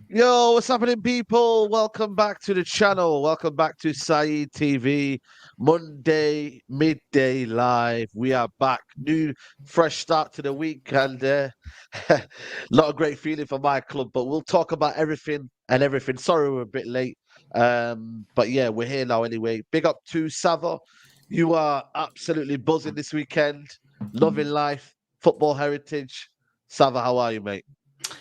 Yo, what's happening, people? Welcome back to the channel. Welcome back to Saeed TV. Monday, midday live. We are back. New, fresh start to the week, and not a great feeling for my club, but we'll talk about everything and everything. Sorry we're a bit late. But yeah, we're here now anyway. Big up to Savo. You are absolutely buzzing this weekend. Loving life, football heritage. Savo, how are you, mate?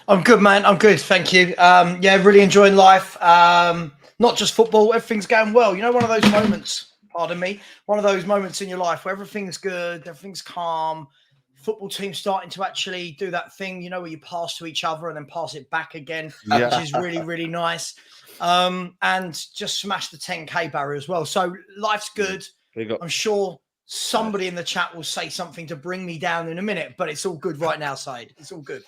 I'm good, man. I'm good. Thank you. Yeah, really enjoying life. Not just football. Everything's going well. You know, one of those moments, pardon me, one of those moments in your life where everything's good, everything's calm. Football team starting to actually do that thing, you know, where you pass to each other and then pass it back again, which is really, really nice. And just smash the 10K barrier as well. So life's good. I'm sure somebody in the chat will say something to bring me down in a minute, but it's all good right now, Said. It's all good.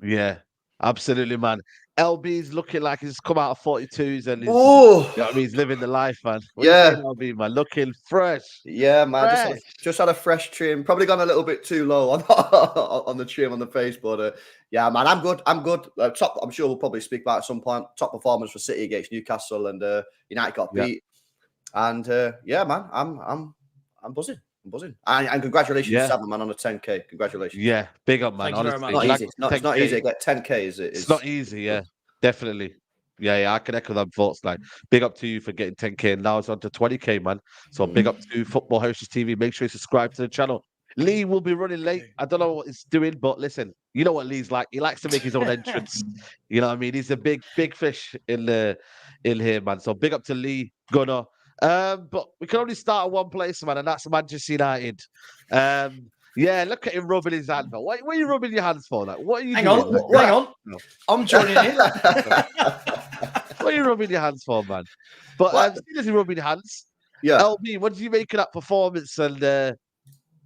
Yeah, absolutely, man. LB's looking like he's come out of 42s and he's, you know what I mean? He's living the life, man. What Yeah. you saying, LB, man? Looking fresh. Yeah, man. Fresh. Just had a fresh trim. Probably gone a little bit too low on the trim on the face, but yeah, man, I'm good. I'm good. Top. I'm sure we'll probably speak about it at some point. Top performance for City against Newcastle, and United got beat. And yeah, man, I'm buzzing. I'm buzzing. And congratulations, Seven, man, on the 10K. Congratulations. Yeah, big up, man. Thank you Honestly, very much. It's not easy to get 10K, is it? It's not easy, yeah. Definitely. Yeah, I can echo them thoughts. Like, big up to you for getting 10K, and now it's on to 20K, man. So big up to Football Heritage TV. Make sure you subscribe to the channel. Lee will be running late. I don't know what he's doing, but listen, you know what Lee's like. He likes to make his own entrance. You know what I mean? He's a big fish in here, man. So big up to Lee, Gunnar. But we can only start at one place, man, and that's Manchester United. Yeah, look at him rubbing his hand. What are you rubbing your hands for? Like, what are you Hang doing? on. No. I'm joining in. What are you rubbing your hands for, man? But as you're rubbing your hands, LB, what did you make of that performance? And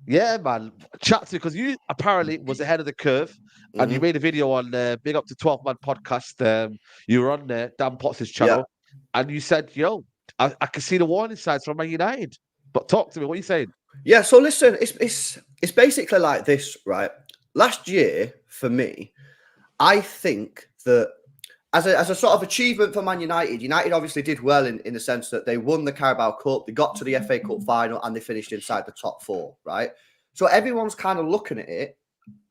yeah, man, chat to, because you apparently was ahead of the curve, and you made a video on Big Up to 12 Man podcast. You were on there, Dan Potts' channel, and you said, "Yo, I can see the warning signs from Man United." But talk to me. What are you saying? Yeah, so listen, it's basically like this, right? Last year, for me, I think that as a sort of achievement for Man United, United obviously did well in the sense that they won the Carabao Cup, they got to the FA Cup final, and they finished inside the top four, right? So everyone's kind of looking at it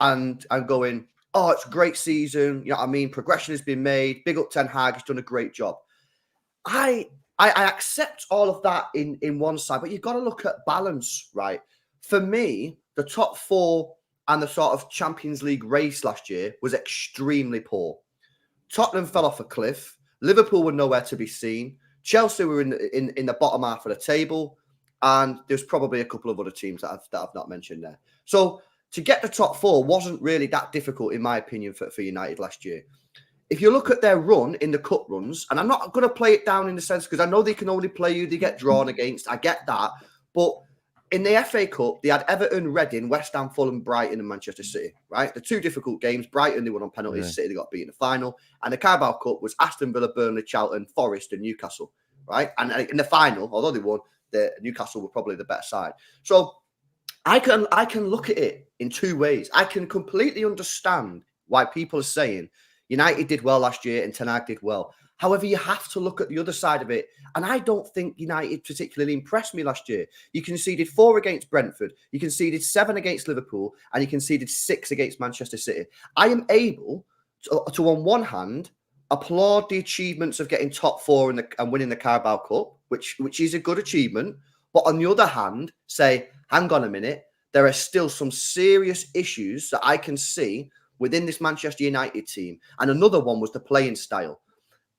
and going, oh, it's a great season, you know what I mean? Progression has been made, big up Ten Hag, he's done a great job. I accept all of that in one side, but you've got to look at balance, right? For me, the top four and the sort of Champions League race last year was extremely poor. Tottenham fell off a cliff. Liverpool were nowhere to be seen. Chelsea were in the bottom half of the table, and there's probably a couple of other teams that I've not mentioned there. So to get the top four wasn't really that difficult, in my opinion, for United last year. If you look at their run in the cup runs, and I'm not going to play it down in the sense because I know they can only play you, they get drawn against. I get that. But in the FA Cup, they had Everton, Reading, West Ham, Fulham, Brighton, and Manchester City, right? The two difficult games. Brighton, they won on penalties. City, they got beat in the final. And the Carabao Cup was Aston Villa, Burnley, Charlton, Forest, and Newcastle, right? And in the final, although they won, the Newcastle were probably the better side. So I can look at it in two ways. I can completely understand why people are saying United did well last year and Ten Hag did well. However, you have to look at the other side of it. And I don't think United particularly impressed me last year. You conceded 4 against Brentford. You conceded 7 against Liverpool. And you conceded 6 against Manchester City. I am able to on one hand, applaud the achievements of getting top 4 and winning the Carabao Cup, which is a good achievement. But on the other hand, say, hang on a minute, there are still some serious issues that I can see within this Manchester United team. And another one was the playing style.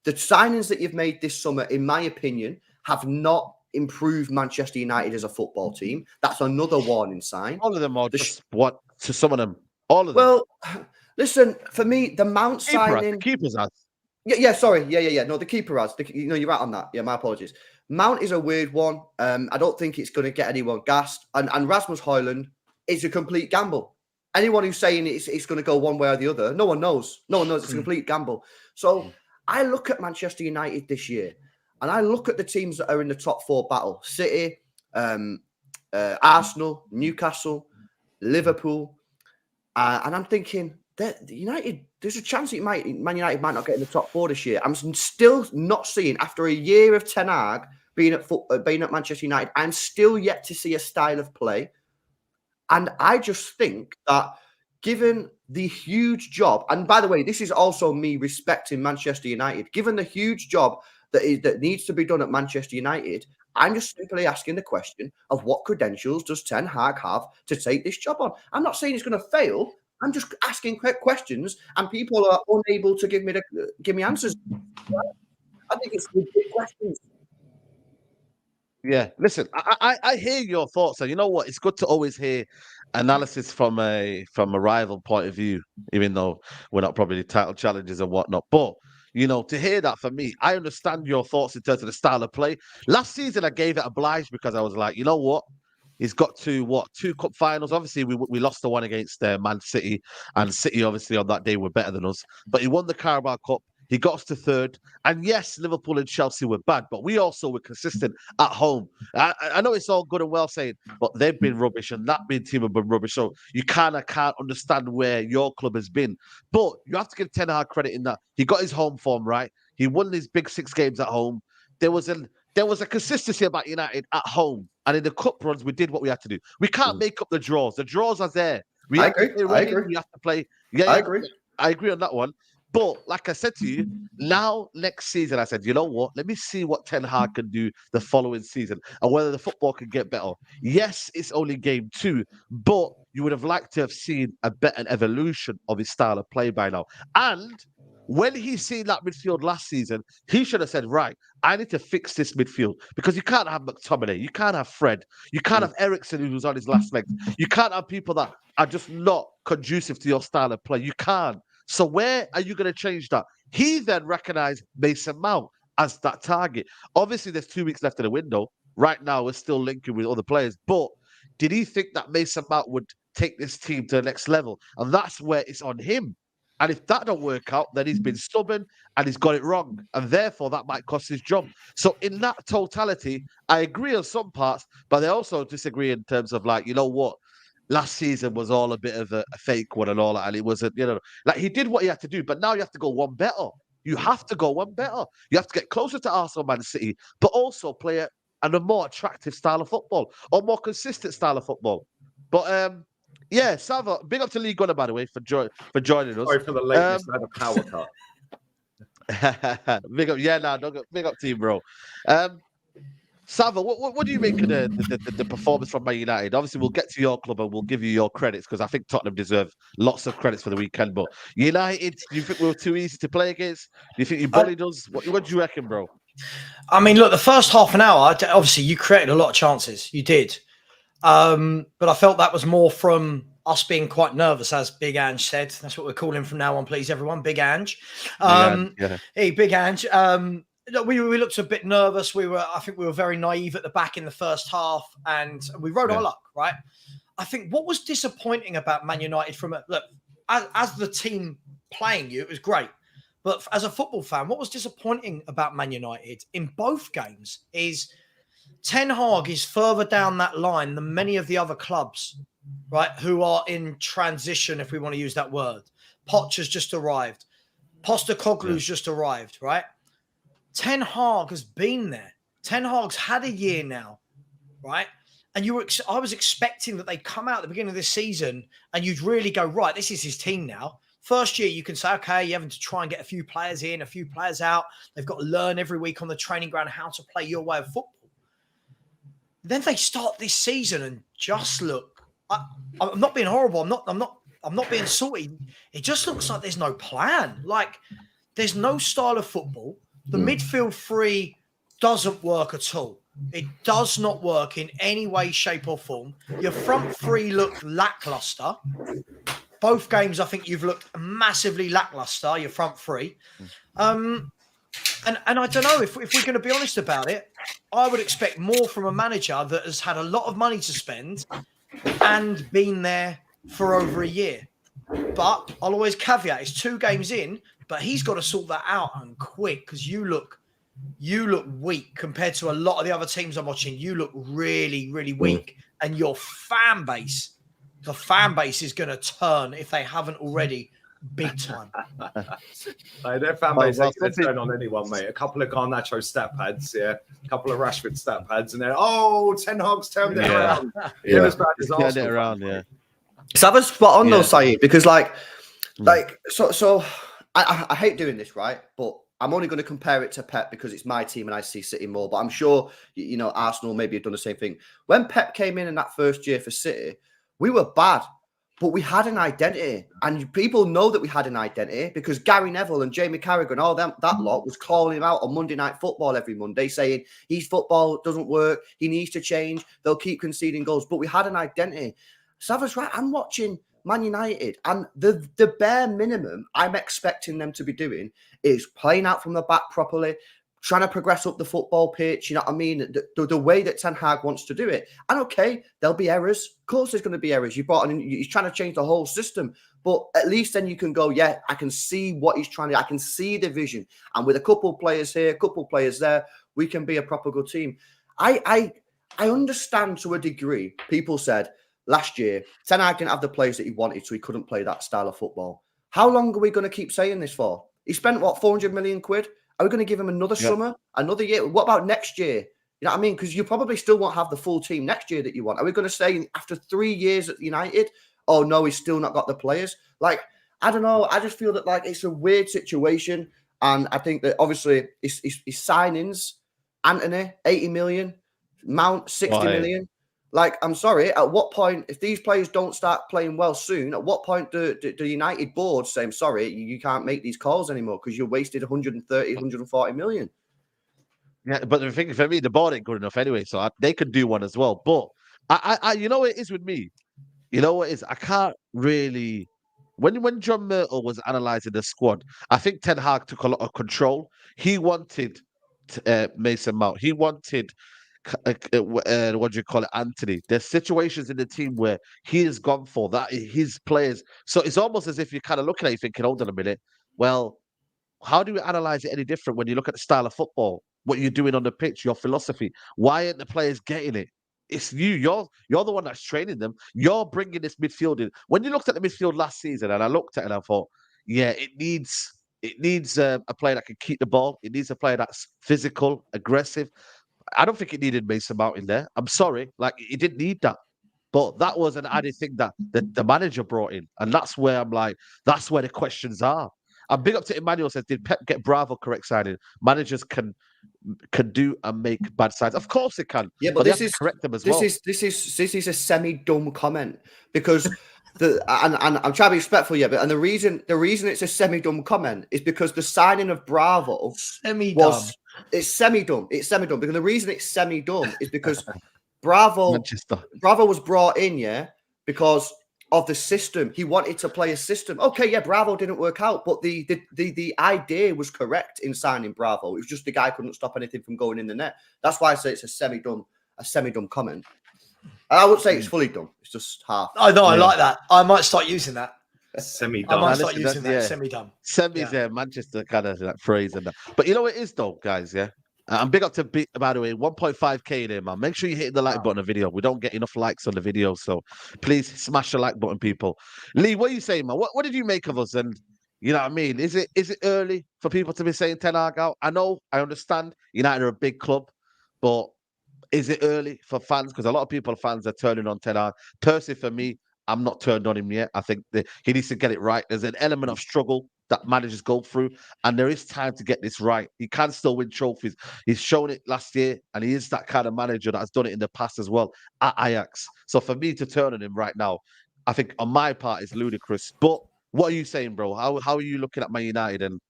The signings that you've made this summer, in my opinion, have not improved Manchester United as a football team. That's another warning sign. All of them are just what to some of them. All of them. Well, listen, for me, the Mount signing. The keeper's has. Yeah, sorry. Yeah. No, the keeper has. You're right on that. Yeah, my apologies. Mount is a weird one. I don't think it's going to get anyone gassed. And Rasmus Højlund is a complete gamble. Anyone who's saying it's going to go one way or the other, no one knows. No one knows. It's a complete gamble. So I look at Manchester United this year, and I look at the teams that are in the top 4 battle: City, Arsenal, Newcastle, Liverpool, and I'm thinking United, there's a chance that Man United might not get in the top 4 this year. I'm still not seeing, after a year of Ten Hag being at Manchester United, I'm still yet to see a style of play. And I just think that given the huge job, and by the way, this is also me respecting Manchester United, given the huge job that needs to be done at Manchester United, I'm just simply asking the question of what credentials does Ten Hag have to take this job on? I'm not saying he's going to fail. I'm just asking questions, and people are unable to give me answers. I think it's good questions. Yeah, listen, I hear your thoughts, and you know what? It's good to always hear analysis from a rival point of view, even though we're not probably title challenges and whatnot. But to hear that for me, I understand your thoughts in terms of the style of play. Last season, I gave it obliged because I was like, you know what? He's got to 2 cup finals. Obviously, we lost the one against Man City, and City obviously on that day were better than us. But he won the Carabao Cup. He got us to 3rd. And yes, Liverpool and Chelsea were bad, but we also were consistent at home. I know it's all good and well saying, but they've been rubbish and that big team have been rubbish. So you kind of can't understand where your club has been. But you have to give Ten Hag credit in that. He got his home form right. He won these big 6 games at home. There was a consistency about United at home. And in the cup runs, we did what we had to do. We can't make up the draws. The draws are there. We have to play Reading. We have to play. Yeah, I agree. I agree on that one. But like I said to you, now next season, I said, you know what? Let me see what Ten Hag can do the following season and whether the football can get better. Yes, it's only game 2, but you would have liked to have seen a better evolution of his style of play by now. And when he's seen that midfield last season, he should have said, right, I need to fix this midfield because you can't have McTominay, you can't have Fred, you can't have Eriksen who's on his last legs. You can't have people that are just not conducive to your style of play. You can't. So where are you going to change that? He then recognized Mason Mount as that target. Obviously, there's 2 weeks left in the window. Right now, we're still linking with other players. But did he think that Mason Mount would take this team to the next level? And that's where it's on him. And if that don't work out, then he's been stubborn and he's got it wrong. And therefore, that might cost his job. So in that totality, I agree on some parts, but I also disagree in terms of like, you know what? Last season was all a bit of a fake one and all that. And it wasn't, like he did what he had to do, but now you have to go one better. You have to go one better. You have to get closer to Arsenal, Man City, but also play a more attractive style of football or more consistent style of football. But yeah, Sava, big up to Lee Gunner, by the way, for joining us. Sorry for the lateness. I had a power cut. Big up, yeah, big up to you, bro. Sava, what do you make of the performance from Man United? Obviously, we'll get to your club and we'll give you your credits because I think Tottenham deserve lots of credits for the weekend. But United, do you think we were too easy to play against? Do you think you bullied us? What do you reckon, bro? I mean, look, the first half an hour, obviously, you created a lot of chances. You did. But I felt that was more from us being quite nervous, as Big Ange said. That's what we're calling from now on, please, everyone. Big Ange. Hey, Big Ange. We looked a bit nervous. I think we were very naive at the back in the first half, and we rode our luck, right? I think what was disappointing about Man United as the team playing you, it was great. But as a football fan, what was disappointing about Man United in both games is Ten Hag is further down that line than many of the other clubs, right, who are in transition, if we want to use that word. Poch has just arrived. Postecoglou's just arrived, right? Ten Hag has been there. Ten Hag's had a year now, right? And I was expecting that they'd come out at the beginning of this season and you'd really go, right, this is his team now. First year, you can say, okay, you're having to try and get a few players in, a few players out. They've got to learn every week on the training ground how to play your way of football. Then they start this season and just look. I'm not being horrible. I'm not being salty. It just looks like there's no plan. Like there's no style of football. The midfield three doesn't work at all. It does not work in any way, shape, or form. Your front three look lackluster. Both games, I think you've looked massively lackluster, your front three. And I don't know, if we're going to be honest about it, I would expect more from a manager that has had a lot of money to spend and been there for over a year. But I'll always caveat, it's 2 games in, but he's got to sort that out and quick because you look weak compared to a lot of the other teams I'm watching. You look really, really weak. And your fan base, the fan base is going to turn, if they haven't already, big time. Their fan base ain't going to something- turn on anyone, mate. A couple of Garnacho stat pads, a couple of Rashford stat pads, and then, Ten Hag's turned it Yeah. around. Yeah. As bad as Turn it Arsenal around, fans, yeah. mate. So I was spot on though, Yeah. Saeed, because so I hate doing this, right? But I'm only going to compare it to Pep because it's my team and I see City more. But I'm sure Arsenal maybe have done the same thing. When Pep came in that first year for City, we were bad, but we had an identity, and people know that we had an identity because Gary Neville and Jamie Carragher and all that lot was calling him out on Monday Night Football every Monday, saying his football doesn't work, he needs to change, they'll keep conceding goals. But we had an identity. Savas, right? I'm watching Man United, and the bare minimum I'm expecting them to be doing is playing out from the back properly, trying to progress up the football pitch. You know what I mean? The way that Ten Hag wants to do it. And okay, there'll be errors. Of course, there's going to be errors. He's trying to change the whole system, but at least then you can go, yeah, I can see what he's trying to. I can see the vision, and with a couple of players here, a couple of players there, we can be a proper good team. I understand to a degree. People said last year, Ten Hag didn't have the players that he wanted, so he couldn't play that style of football. How long are we going to keep saying this for? He spent, 400 million quid? Are we going to give him another summer, another year? What about next year? You know what I mean? Because you probably still won't have the full team next year that you want. Are we going to say after 3 years at United, oh, no, he's still not got the players? Like, I don't know. I just feel that, it's a weird situation. And I think that, obviously, his signings, Anthony, 80 million, Mount, 60 million. Like, I'm sorry, at what point, if these players don't start playing well soon, at what point do United board say, I'm sorry, you can't make these calls anymore because you wasted 130, 140 million? Yeah, but the thing for me, the board ain't good enough anyway, so they could do one as well. But I you know what it is with me? You know what it is? I can't really. When John Myrtle was analysing the squad, I think Ten Hag took a lot of control. He wanted Mason Mount. He wanted what do you call it, Anthony. There's situations in the team where he has gone for that. His players. So it's almost as if you're kind of looking at it, thinking, hold on a minute. Well, how do we analyze it any different when you look at the style of football, what you're doing on the pitch, your philosophy? Why aren't the players getting it? It's you. You're the one that's training them. You're bringing this midfield in. When you looked at the midfield last season, and I looked at it and I thought, yeah, it needs a player that can keep the ball. It needs a player that's physical, aggressive. I don't think it needed Mason Mount in there. I'm sorry, it didn't need that. But that was an added thing that the manager brought in, and that's where I'm like, that's where the questions are. And big up to Emmanuel says, did Pep get Bravo correct signing? Managers can do and make bad signs. Of course they can. Yeah, but they this have is to correct them as this well. is a semi-dumb comment because and I'm trying to be respectful, but the reason it's a semi-dumb comment is because the signing of Bravo it's semi-dumb. It's semi-dumb because the reason it's semi-dumb is because Bravo was brought in, because of the system. He wanted to play a system. Okay, Bravo didn't work out, but the idea was correct in signing Bravo. It was just the guy couldn't stop anything from going in the net. That's why I say it's a semi-dumb comment. And I would say it's fully dumb. It's just half. I know, I like that. I might start using that. Semi-dumb. I might start using that. Semi-dumb. Semi's Manchester kind of that phrase and that. But you know what it is though, guys, I'm big up to, by the way, 1.5k in here, man. Make sure you hit the like button on the video. We don't get enough likes on the video, so please smash the like button, people. Lee, what are you saying, man? What did you make of us? And you know what I mean? Is it early for people to be saying Ten Hag out? I understand United are a big club, but is it early for fans? Because a lot of fans are turning on Ten Hag. Personally, for me, I'm not turned on him yet. I think he needs to get it right. There's an element of struggle that managers go through, and there is time to get this right. He can still win trophies. He's shown it last year, and he is that kind of manager that has done it in the past as well at Ajax. So for me to turn on him right now, I think on my part is ludicrous. But what are you saying, bro? How are you looking at Man United, and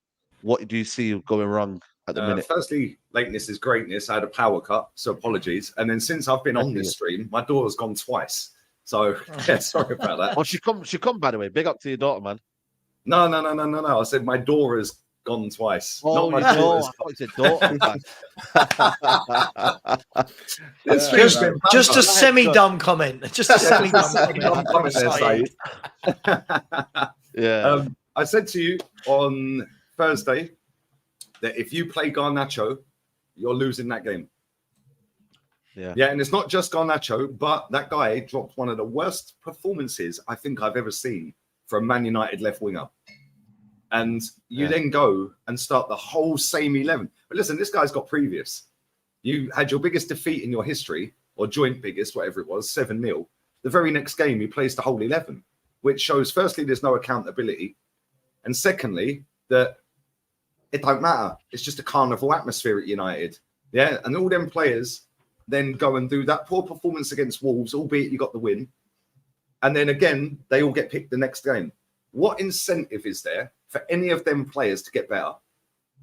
what do you see going wrong at the minute? Firstly, lateness is greatness. I had a power cut, so apologies. And then since I've been on this stream, my daughter's gone twice. So sorry about that. Oh, she come, by the way. Big up to your daughter, man. No. I said my door has gone twice. Oh, not my daughter. I thought you said daughter. Just a semi-dumb comment. Just a semi-dumb comment there, Saeed. Yeah. I said to you on Thursday that if you play Garnacho, you're losing that game. Yeah, and it's not just Garnacho, but that guy dropped one of the worst performances I think I've ever seen from Man United left winger. And you then go and start the whole same 11. But listen, this guy's got previous. You had your biggest defeat in your history, or joint biggest, whatever it was, 7-0. The very next game, he plays the whole 11, which shows, firstly, there's no accountability. And secondly, that it don't matter. It's just a carnival atmosphere at United. Yeah. And all them players then go and do that poor performance against Wolves, albeit you got the win. And then again, they all get picked the next game. What incentive is there for any of them players to get better?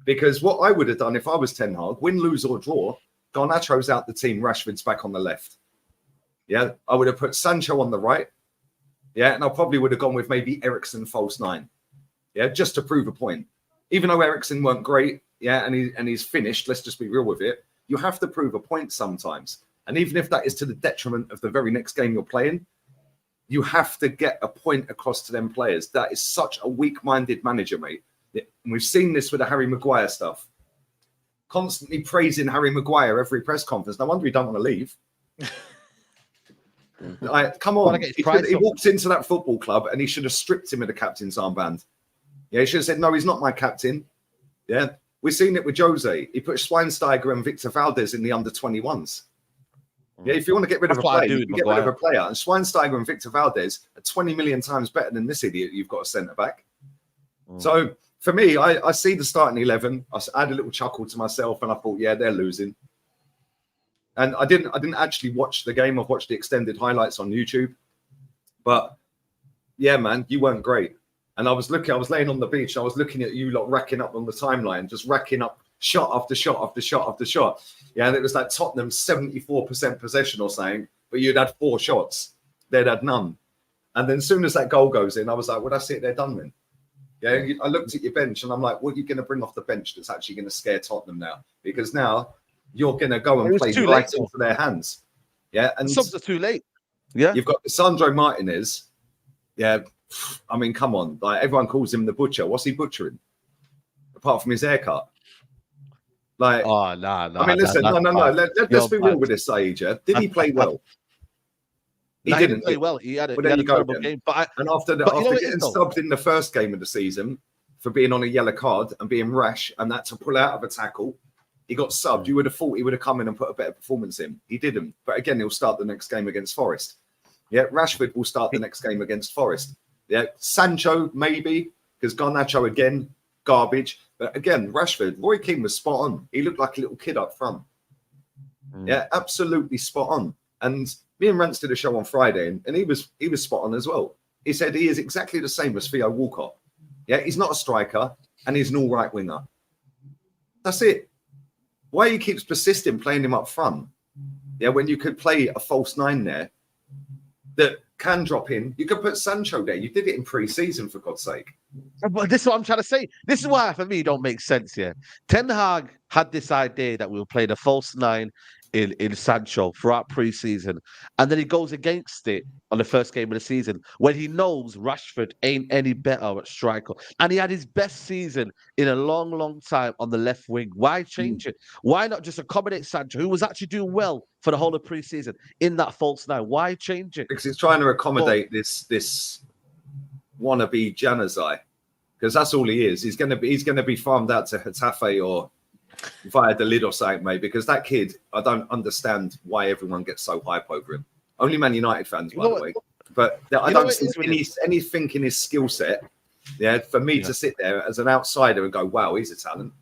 Because what I would have done if I was Ten Hag, win, lose or draw, Garnacho's out the team, Rashford's back on the left. Yeah, I would have put Sancho on the right. Yeah, and I probably would have gone with maybe Eriksen false 9. Yeah, just to prove a point. Even though Eriksen weren't great, yeah, and he's finished, let's just be real with it. You have to prove a point sometimes. And even if that is to the detriment of the very next game you're playing, you have to get a point across to them players. That is such a weak-minded manager, mate. And we've seen this with the Harry Maguire stuff. Constantly praising Harry Maguire every press conference. No wonder he don't want to leave. Like, come on. He walks into that football club and he should have stripped him of the captain's armband. Yeah, he should have said, no, he's not my captain. Yeah, we've seen it with Jose. He put Schweinsteiger and Victor Valdez in the under-21s. Yeah, if you want to get rid of a player, you can get rid of a player. And Schweinsteiger and Victor Valdez are 20 million times better than this idiot you've got a centre-back. So, for me, I see the starting 11. I had a little chuckle to myself and I thought, yeah, they're losing. And I didn't actually watch the game. I've watched the extended highlights on YouTube. But, yeah, man, you weren't great. And I was laying on the beach. I was looking at you lot racking up on the timeline, just racking up shot after shot after shot after shot. Yeah, and it was like Tottenham 74% possession or something, but you'd had 4 shots. They'd had none. And then as soon as that goal goes in, I was like, well, that's it. They're done then. Yeah, I looked at your bench and I'm like, what are you going to bring off the bench that's actually going to scare Tottenham now? Because now you're going to go and play right into their hands. Yeah, and subs are too late. Yeah, you've got Sandro Martinez. Yeah, I mean, come on. Like, everyone calls him the butcher. What's he butchering? Apart from his haircut. Like, oh, no. I mean, listen, no. Let's be real with this, Saeed. Did he play well? He didn't play well. He had a terrible game. After getting subbed in the first game of the season for being on a yellow card and being rash and that to pull out of a tackle, he got subbed. You would have thought he would have come in and put a better performance in. He didn't. But again, he'll start the next game against Forest. Yeah, Rashford will start the next game against Forest. Yeah, Sancho maybe, because Garnacho again, garbage. But again, Rashford, Roy Keane was spot on. He looked like a little kid up front. Yeah, absolutely spot on. And me and Rance did a show on Friday, and he was spot on as well. He said he is exactly the same as Theo Walcott. Yeah, he's not a striker, and he's an all-right winger. That's it. Why he keeps persisting playing him up front? Yeah, when you could play a false 9 there that can drop in. You could put Sancho there. You did it in pre-season, for God's sake. But this is what I'm trying to say. This is why, for me, it don't make sense here. Ten Hag had this idea that we'll play the false 9 in Sancho throughout pre-season, and then he goes against it on the first game of the season when he knows Rashford ain't any better at striker, and he had his best season in a long time on the left wing. Why change it? Why not just accommodate Sancho, who was actually doing well for the whole of pre-season in that false 9? Why change it? Because he's trying to accommodate this wannabe Januzaj, because that's all he is. He's going to be farmed out to Getafe or via the lid or something, mate, because that kid, I don't understand why everyone gets so hype over him. Only Man United fans, by the way. But I don't see anything in his skill set, yeah, for me to sit there as an outsider and go, wow, he's a talent.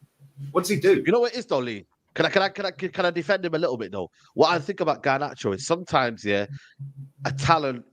What does he do? You know what it is, though, Lee? Can I defend him a little bit, though? What I think about Garnacho is sometimes, a talent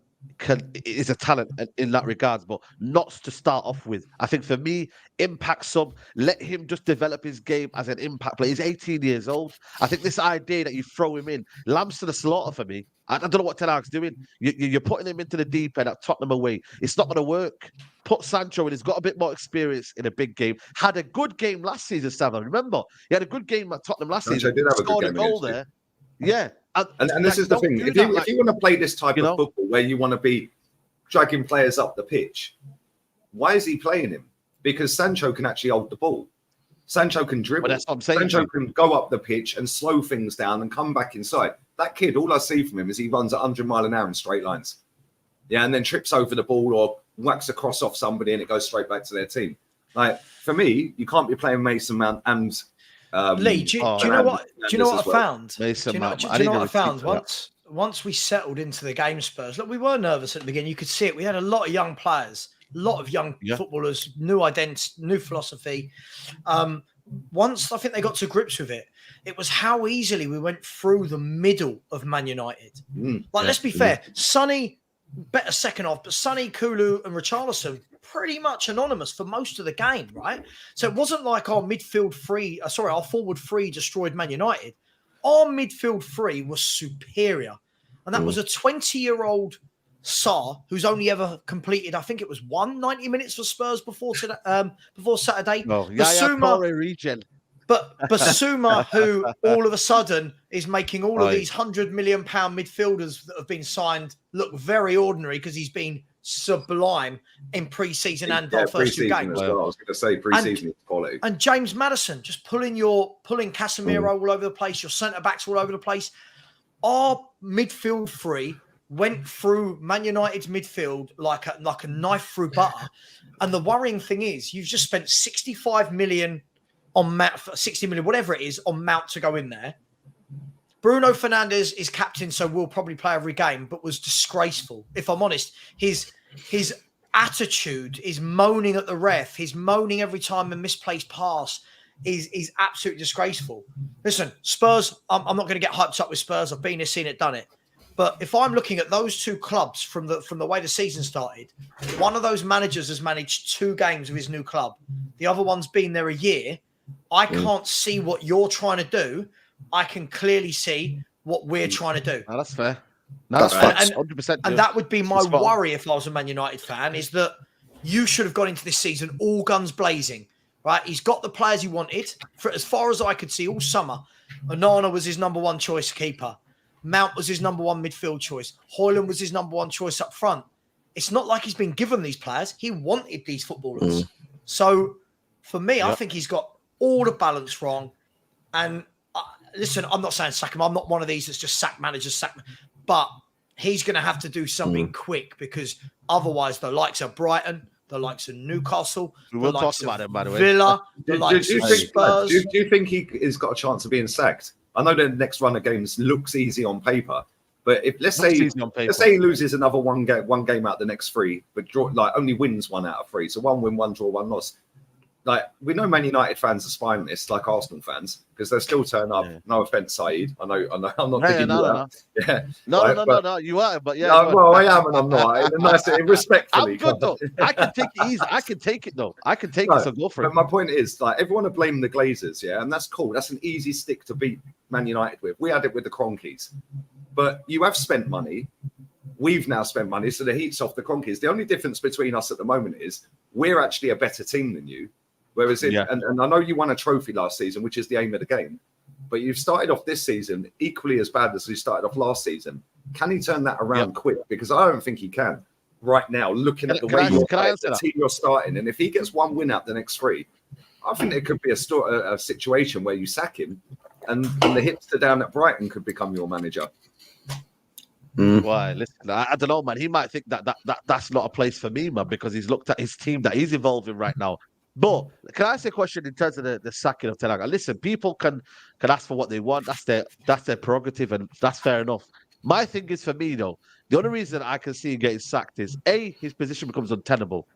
is a talent in that regards, but not to start off with. I think for me, impact sub, let him just develop his game as an impact player. He's 18 years old. I think this idea that you throw him in, lambs to the slaughter for me. I don't know what Ten Hag's doing. You're putting him into the deep end at Tottenham away. It's not going to work. Put Sancho in. He's got a bit more experience in a big game. Had a good game last season, Sam. Remember, he had a good game at Tottenham last season. Did have scored a goal there. Yeah. And this is the thing. If you want to play this type of football where you want to be dragging players up the pitch, why is he playing him? Because Sancho can actually hold the ball. Sancho can dribble. Well, that's what I'm saying. Sancho can go up the pitch and slow things down and come back inside. That kid, all I see from him is he runs at 100 mile an hour in straight lines. Yeah, and then trips over the ball or whacks a cross off somebody and it goes straight back to their team. Like for me, you can't be playing Mason Mount and Lee. Do you know Fernandes what? Do you know what I found? Mason Do you know, Mount. do I you know need what I a receipt found? for that. Once we settled into the game, Spurs. Look, we were nervous at the beginning. You could see it. We had a lot of young players, a lot of young footballers, new identity, new philosophy. Once I think they got to grips with it, it was how easily we went through the middle of Man United. Let's be fair. Sonny, better second half, but Sonny, Kulu, and Richarlison pretty much anonymous for most of the game, right? So it wasn't like our our forward three destroyed Man United. Our midfield three was superior. And that was a 20-year-old Sarr, who's only ever completed, I think it was 90 minutes for Spurs before Saturday. No, Basuma, regen. but Basuma, who all of a sudden is making all of these £100 million midfielders that have been signed look very ordinary because he's been sublime in pre-season and our first two games. As well. I was going to say pre-season is quality. And James Maddison just pulling Casemiro all over the place, your centre backs all over the place. Our midfield three went through Man United's midfield like a knife through butter. And the worrying thing is, you've just spent 65 million on Mount, 60 million, whatever it is, on Mount to go in there. Bruno Fernandes is captain, so will probably play every game, but was disgraceful. If I'm honest, his attitude is moaning at the ref. He's moaning every time a misplaced pass is absolutely disgraceful. Listen, Spurs, I'm not going to get hyped up with Spurs. I've been here, seen it, done it. But if I'm looking at those two clubs from the way the season started, one of those managers has managed 2 games with his new club. The other one's been there a year. I can't see what you're trying to do. I can clearly see what we're trying to do. No, that's fair. That's facts. 100%. And that would be my worry if I was a Man United fan, is that you should have gone into this season all guns blazing, right? He's got the players he wanted. For as far as I could see all summer, Onana was his number 1 choice keeper. Mount was his number 1 midfield choice. Højlund was his number 1 choice up front. It's not like he's been given these players. He wanted these footballers. So for me, I think he's got all the balance wrong. And listen, I'm not saying sack him. I'm not one of these that's just sack managers, but he's going to have to do something quick, because otherwise the likes of Brighton, the likes of Newcastle, we will talk about him, by the way. Villa, the likes of Spurs. Do you think he has got a chance of being sacked? I know the next run of games looks easy on paper, but if let's say he loses another one game out the next 3, but only wins 1 out of 3, so 1 win, 1 draw, 1 loss. Like, we know Man United fans are spineless, like Arsenal fans, because they still turn up. Yeah. No offense, Saeed. I know. I'm not thinking no. Yeah. No. You are, but yeah. No, well, I am, and I'm not. Nice, respectfully. I'm good though. I can take it easy. I can take it though. I can take it. So go for it. But my point is, like, everyone are blaming the Glazers, yeah, and that's cool. That's an easy stick to beat Man United with. We had it with the Cronkies, but you have spent money. We've now spent money, so the heat's off the Cronkies. The only difference between us at the moment is we're actually a better team than you. Whereas, and I know you won a trophy last season, which is the aim of the game, but you've started off this season equally as bad as you started off last season. Can he turn that around quick? Because I don't think he can right now, looking at the way the team you're starting. And if he gets 1 win out the next 3, I think it could be a situation where you sack him and the hipster down at Brighton could become your manager. Why? Listen, I don't know, man. He might think that's not a place for me, man, because he's looked at his team that he's involved in right now. But can I ask a question in terms of the sacking of Ten Hag? Listen, people can ask for what they want. That's their prerogative, and that's fair enough. My thing is, for me, though, the only reason I can see him getting sacked is A, his position becomes untenable.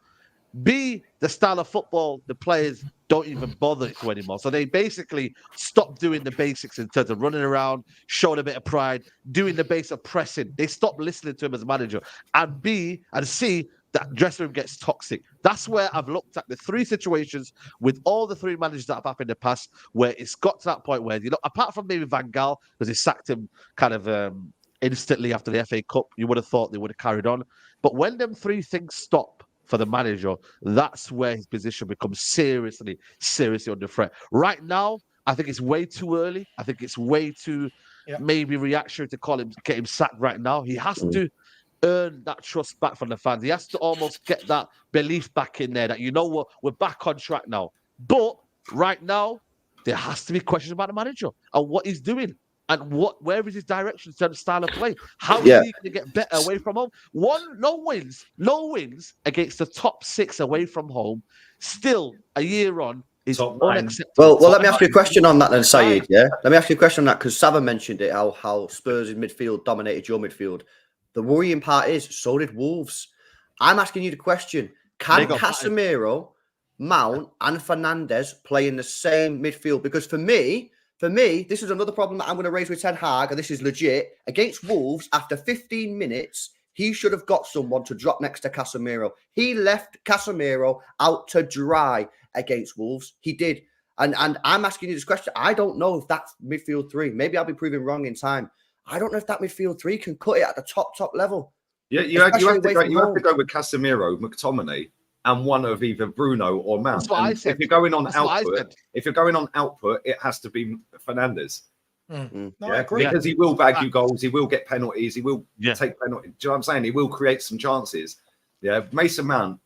B, the style of football, the players don't even bother to anymore. So they basically stop doing the basics in terms of running around, showing a bit of pride, doing the base of pressing. They stop listening to him as a manager. And B and C, that dressing room gets toxic. That's where I've looked at the 3 situations with all the 3 managers that have happened in the past, where it's got to that point where, apart from maybe Van Gaal, because he sacked him kind of instantly after the FA Cup, you would have thought they would have carried on. But when them 3 things stop for the manager, that's where his position becomes seriously under threat. Right now, I think it's way too early. I think it's way too maybe reactionary to get him sacked right now. He has to earn that trust back from the fans. He has to almost get that belief back in there that, we're back on track now. But right now, there has to be questions about the manager and what he's doing. And where is his direction, style of play? How is Yeah. he going to get better away from home? No wins against the top 6 away from home. Still, a year on, is Top 9. unacceptable. Well, let me ask you a question on that then, Top Saeed. 9. Yeah, let me ask you a question on that because Sava mentioned it, how Spurs in midfield dominated your midfield. The worrying part is, so did Wolves. I'm asking you the question: can They got Casemiro, Mount, and Fernandes play in the same midfield? Because for me, this is another problem that I'm going to raise with Ten Hag, and this is legit. Against Wolves, after 15 minutes, he should have got someone to drop next to Casemiro. He left Casemiro out to dry against Wolves. He did. And I'm asking you this question. I don't know if that's midfield 3. Maybe I'll be proven wrong in time. I don't know if that midfield 3 can cut it at the top level. Yeah, you have to Especially away from home. go with Casemiro, McTominay, and one of either Bruno or Mount. That's what I And said. if you're going on That's what I said. output, it has to be Fernandes. No, Yeah, I agree. because he will bag you goals, he will get penalties, he will Yeah. take penalties. Do you know what I'm saying? He will create some chances. Yeah, Mason Mount,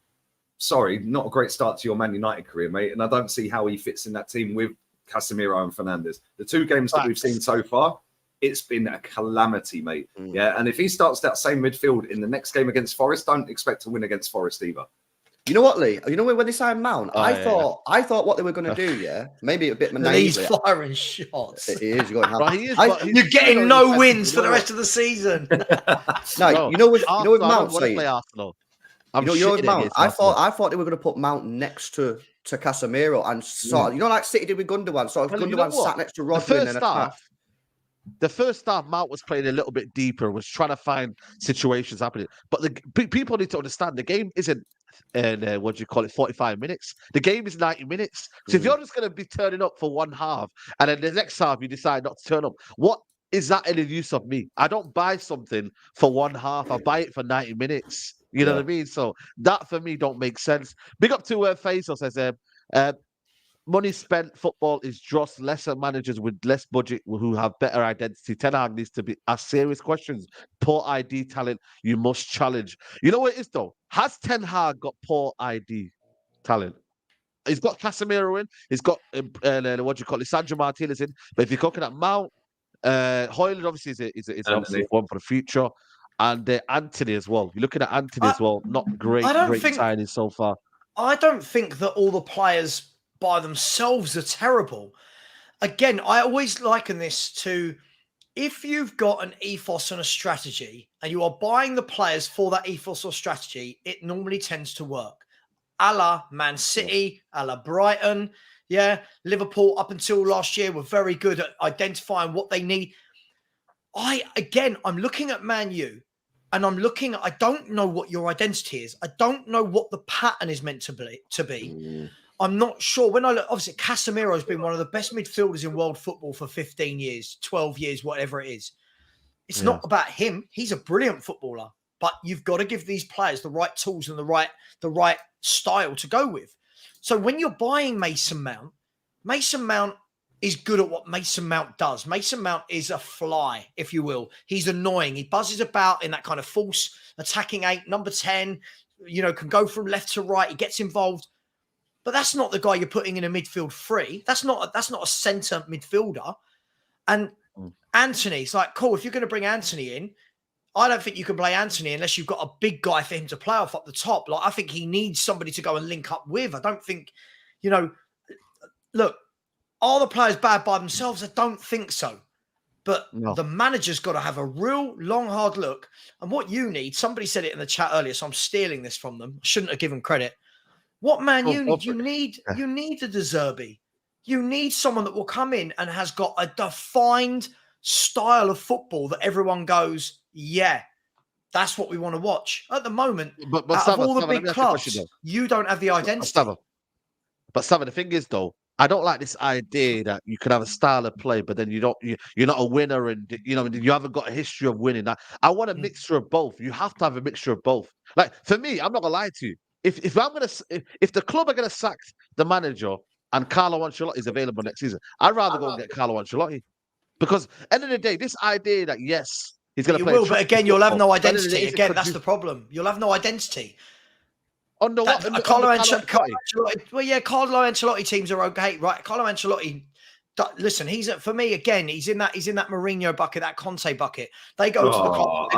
sorry, not a great start to your Man United career, mate. And I don't see how he fits in that team with Casemiro and Fernandes. The 2 games that we've seen so far, it's been a calamity, mate. Yeah, and if he starts that same midfield in the next game against Forest, don't expect to win against Forest either. You know what, Lee? You know when they signed Mount, Oh, I yeah, thought what they were going to do, yeah, maybe a bit He's naively. firing shots. It is. You're going Right, he is, I- but he's You're getting still no only wins for the defensive, rest of the season. No, No, you know with Arsenal, Mount I don't want to saying, play Arsenal. I'm you know with shitting Mount, against I Arsenal. thought they were going to put Mount next to Casemiro and sort of, like City did with Gundogan. Sort of Well, you know Gundogan what? sat next to The Rodri first and then attack. half, Mount was playing a little bit deeper, was trying to find situations happening. But the people need to understand the game isn't, what do you call it, 45 minutes. The game is 90 minutes. So if you're just going to be turning up for one half and then the next half you decide not to turn up, what is that any use of me? I don't buy something for one half. I buy it for 90 minutes. You know what I mean? So that for me don't make sense. Big up to Faisal says, money spent, football is just lesser managers with less budget who have better identity. Ten Hag needs to be ask serious questions. Poor ID talent, you must challenge. You know what it is though? Has Ten Hag got poor ID talent? He's got Casemiro in. He's got what do you call it, Sandro Martinez in. But if you're looking at Mount, Hoyland obviously is obviously one for the future, and Anthony as well. You're looking at Anthony as well. Not great signing so far. I don't think that all the players by themselves are terrible. Again, I always liken this to if you've got an ethos and a strategy and you are buying the players for that ethos or strategy, it normally tends to work. A la Man City, a la Brighton. Yeah, Liverpool up until last year were very good at identifying what they need. I'm looking at Man U and I don't know what your identity is. I don't know what the pattern is meant to be. I'm not sure. When I look, obviously, Casemiro has been one of the best midfielders in world football for 15 years, 12 years, whatever it is. It's not about him. He's a brilliant footballer, but you've got to give these players the right tools and the right style to go with. So when you're buying Mason Mount is good at what Mason Mount does. Mason Mount is a fly, if you will. He's annoying. He buzzes about in that kind of false attacking 8, number 10, can go from left to right. He gets involved. But that's not the guy you're putting in a midfield 3. That's not a centre midfielder. And Anthony's like, cool, if you're going to bring Anthony in, I don't think you can play Anthony unless you've got a big guy for him to play off up the top. Like, I think he needs somebody to go and link up with. I don't think, look, are the players bad by themselves? I don't think so. But the manager's got to have a real long, hard look. And what you need, somebody said it in the chat earlier, so I'm stealing this from them. I shouldn't have given credit. What man you need? You need a De Zerbi. You need someone that will come in and has got a defined style of football that everyone goes, yeah, that's what we want to watch. At the moment, but out of all the big clubs, you don't have the identity. But Sam, the thing is, though, I don't like this idea that you can have a style of play, but then you're not a winner, and you haven't got a history of winning. I want a mixture of both. You have to have a mixture of both. Like for me, I'm not gonna lie to you. If the club are gonna sack the manager and Carlo Ancelotti is available next season, I'd rather go and get Carlo Ancelotti, because end of the day, this idea that yes, he's gonna play. But again, you'll have no identity. Again, that's the problem. You'll have no identity. Under what? Carlo Ancelotti. Well, yeah, Carlo Ancelotti teams are okay, right? Carlo Ancelotti Listen, for me again. He's in that Mourinho bucket, that Conte bucket. They go to the club.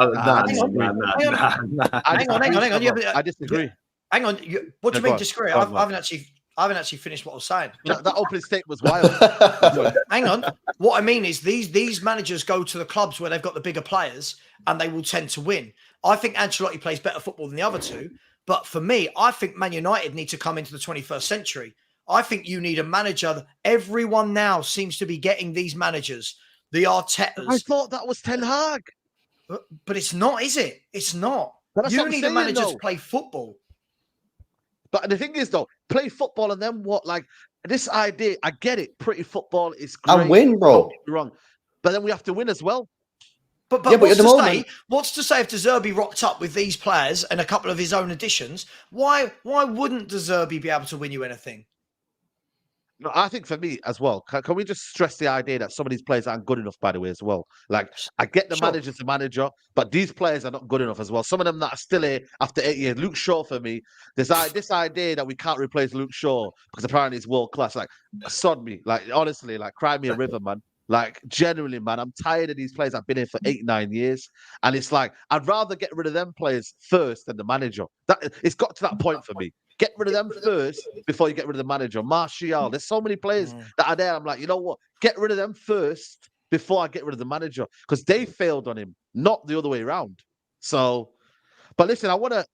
Hang on. I disagree. Hang on. What do you mean disagree? I haven't actually finished what I was saying. That opening statement was wild. Hang on. What I mean is these managers go to the clubs where they've got the bigger players and they will tend to win. I think Ancelotti plays better football than the other two. But for me, I think Man United need to come into the 21st century. I think you need a manager. Everyone now seems to be getting these managers, the Artetas. I thought that was Ten Hag. But it's not, is it? It's not. You need a manager to play football. But the thing is, though, play football and then what? Like, this idea, I get it. Pretty football is great. And win, bro. Wrong. But then we have to win as well. But what's to say if De Zerbi rocked up with these players and a couple of his own additions? Why wouldn't De Zerbi be able to win you anything? No, I think for me as well, can we just stress the idea that some of these players aren't good enough, by the way, as well? Like, I get the manager's a manager, but these players are not good enough as well. Some of them that are still here after 8 years. Luke Shaw, for me, there's this idea that we can't replace Luke Shaw because apparently he's world class. Like, sod me. Like, honestly, like, cry me a river, man. Like, genuinely, man, I'm tired of these players. I've been here for 8-9 years. And it's like, I'd rather get rid of them players first than the manager. It's got to that point for me. Get rid of them first before you get rid of the manager. Martial, there's so many players that are there. I'm like, you know what? Get rid of them first before I get rid of the manager because they failed on him, not the other way around. So, but listen, I want to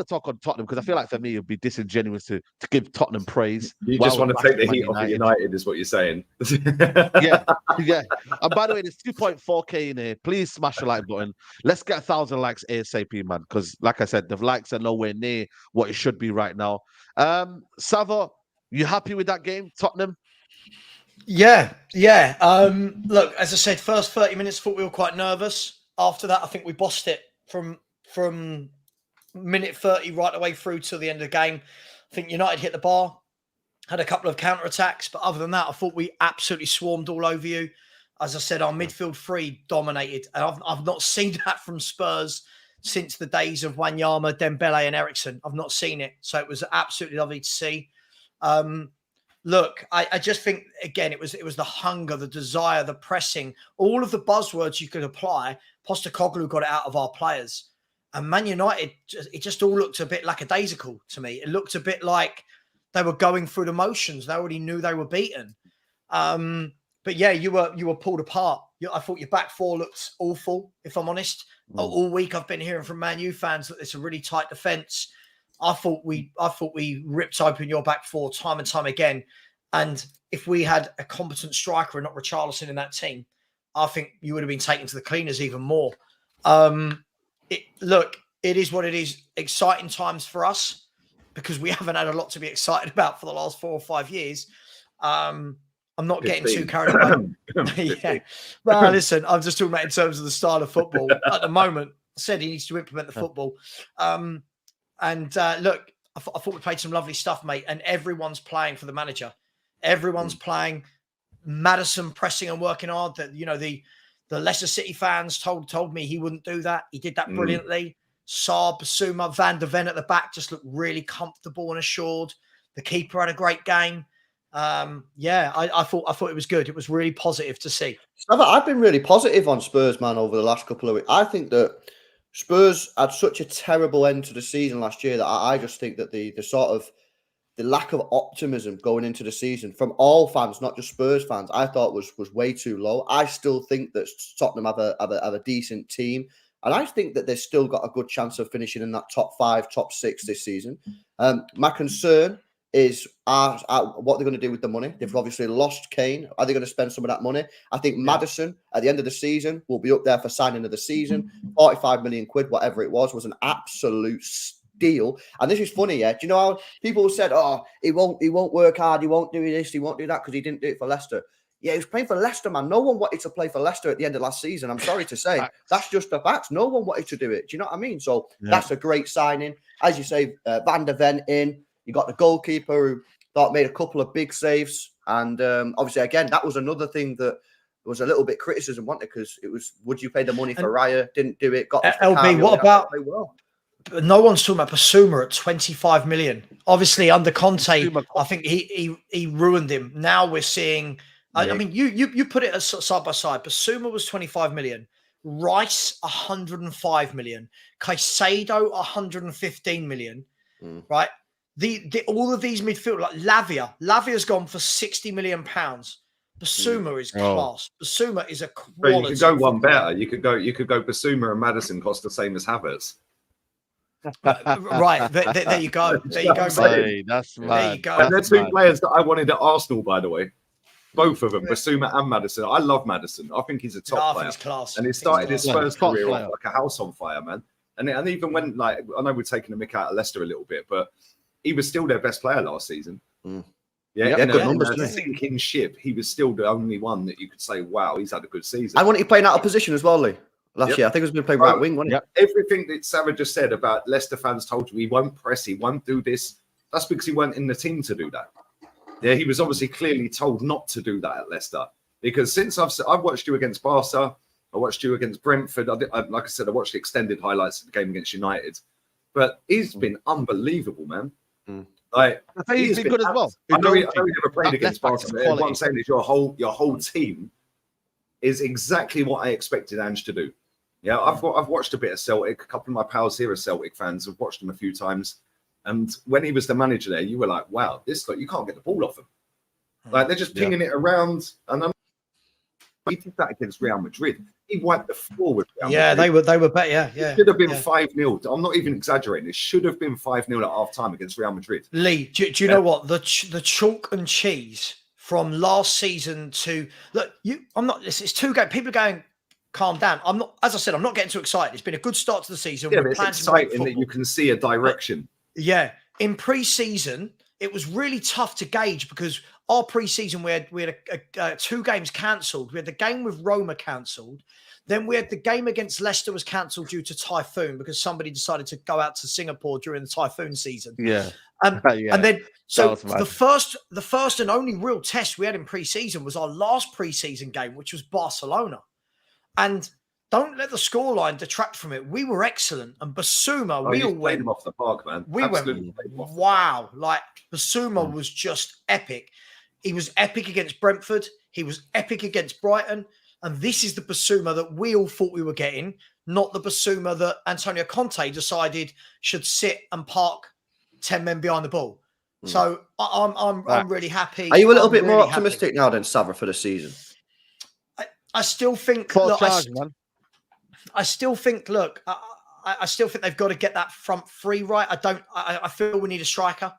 talk on Tottenham because I feel like for me it'd be disingenuous to give Tottenham praise. You just want to take the heat off United, is what you're saying. yeah. And by the way, there's 2.4K in here. Please smash the like button. Let's get 1,000 likes ASAP, man. Because, like I said, the likes are nowhere near what it should be right now. Savo, you happy with that game, Tottenham? Yeah. Look, as I said, first 30 minutes, thought we were quite nervous. After that, I think we bossed it from minute 30 right away through to the end of the game. I think United hit the bar, had a couple of counter-attacks, but other than that, I thought we absolutely swarmed all over you. As I said, our midfield three dominated, and I've not seen that from Spurs since the days of Wanyama, Dembele and Eriksen. I've not seen it, so it was absolutely lovely to see. Look, I just think, again, it was the hunger, the desire, the pressing, all of the buzzwords you could apply. Postecoglou got it out of our players. And Man United, it just all looked a bit lackadaisical to me. It looked a bit like they were going through the motions. They already knew they were beaten. But yeah, you were pulled apart. I thought your back four looked awful, if I'm honest. All week I've been hearing from Man U fans that it's a really tight defence. I thought we ripped open your back four time and time again. And if we had a competent striker and not Richarlison in that team, I think you would have been taken to the cleaners even more. Look, it is what it is. Exciting times for us because we haven't had a lot to be excited about for the last 4 or 5 years. I'm not 15. Getting too carried away. Yeah. Well, listen, I'm just talking about in terms of the style of football. At the moment, I said he needs to implement the football. Look, I thought we played some lovely stuff, mate. And everyone's playing for the manager. Everyone's playing. Maddison pressing and working hard. That the Leicester City fans told me he wouldn't do that. He did that brilliantly. Saab, Basuma, Van de Ven at the back just looked really comfortable and assured. The keeper had a great game. I thought it was good. It was really positive to see. I've been really positive on Spurs, man, over the last couple of weeks. I think that Spurs had such a terrible end to the season last year that I just think that the lack of optimism going into the season from all fans, not just Spurs fans, I thought was way too low. I still think that Tottenham have a decent team, and I think that they've still got a good chance of finishing in that top 5, top 6 this season. My concern is what they're going to do with the money. They've obviously lost Kane. Are they going to spend some of that money? I think Maddison at the end of the season will be up there for signing of the season. 45 million quid, whatever it was an absolute deal. And this is funny, yeah. Do you know how people said, "Oh, he won't work hard, he won't do this, he won't do that because he didn't do it for Leicester." Yeah, he was playing for Leicester, man. No one wanted to play for Leicester at the end of last season. I'm sorry to say, that's just the facts. No one wanted to do it. Do you know what I mean? So that's a great signing, as you say. Van de Ven in. You got the goalkeeper who thought made a couple of big saves, and obviously again that was another thing that was a little bit criticism, wasn't it? Because it was, would you pay the money for Raya? Didn't do it. Got LB. What about? No one's talking about Basuma at 25 million. Obviously, under Conte, I think he ruined him. Now we're seeing I mean, you put it as side by side. Basuma was 25 million. Rice 105 million. Caicedo 115 million. Right. The all of these midfield like Lavia's gone for 60 million pounds. Basuma is class. Basuma is a quality. But you could go one better. You could go Basuma and Maddison cost the same as Havertz. Right, there you go. There you go. Hey, that's mad. There you go. And they're two players that I wanted at Arsenal, by the way. Both of them, Basuma and Maddison. I love Maddison. I think he's a top player. He's class. And he started his Spurs career player. off like a house on fire, man. And even when, like, I know we're taking the mick out of Leicester a little bit, but he was still their best player last season. Yeah, good numbers. In a sinking ship, he was still the only one that you could say, wow, he's had a good season. I want you playing out of position as well, Lee. Last year, I think he was going to play right wing, wasn't he? Everything that Sarah just said about Leicester fans told you he won't press, he won't do this. That's because he weren't in the team to do that. Yeah, he was obviously clearly told not to do that at Leicester. Because since I've watched you against Barca, I watched you against Brentford. Like I said, I watched the extended highlights of the game against United. But he's been unbelievable, man. Like he's been good as well. I know he never played against Barca. What I'm saying is your whole team is exactly what I expected Ange to do. Yeah, I've watched a bit of Celtic. A couple of my pals here are Celtic fans. I've watched him a few times. And when he was the manager there, you were like, wow, this guy, you can't get the ball off him. Like they're just pinging it around. And he did that against Real Madrid. He wiped the floor with Real Madrid. They were better. Yeah. It should have been 5-0. I'm not even exaggerating. It should have been 5-0 at half time against Real Madrid. Lee, do you know what? The chalk and cheese from last season to look, it's 2 games. People are going, calm down. I'm not, as I said, I'm not getting too excited. It's been a good start to the season. Yeah, but it's exciting that you can see a direction. Yeah. In pre-season, it was really tough to gauge because our pre-season, we had 2 games cancelled. We had the game with Roma cancelled. Then we had the game against Leicester was cancelled due to typhoon because somebody decided to go out to Singapore during the typhoon season. Yeah. And then so the first and only real test we had in pre-season was our last pre-season game, which was Barcelona. And don't let the scoreline detract from it. We were excellent. And Basuma, we all went off the park, man. We went, wow. Like Basuma was just epic. He was epic against Brentford. He was epic against Brighton. And this is the Basuma that we all thought we were getting, not the Basuma that Antonio Conte decided should sit and park 10 men behind the ball. So I'm really happy. Are you a little bit more optimistic now than Savra for the season? I still think I still think they've got to get that front 3 right. I feel we need a striker.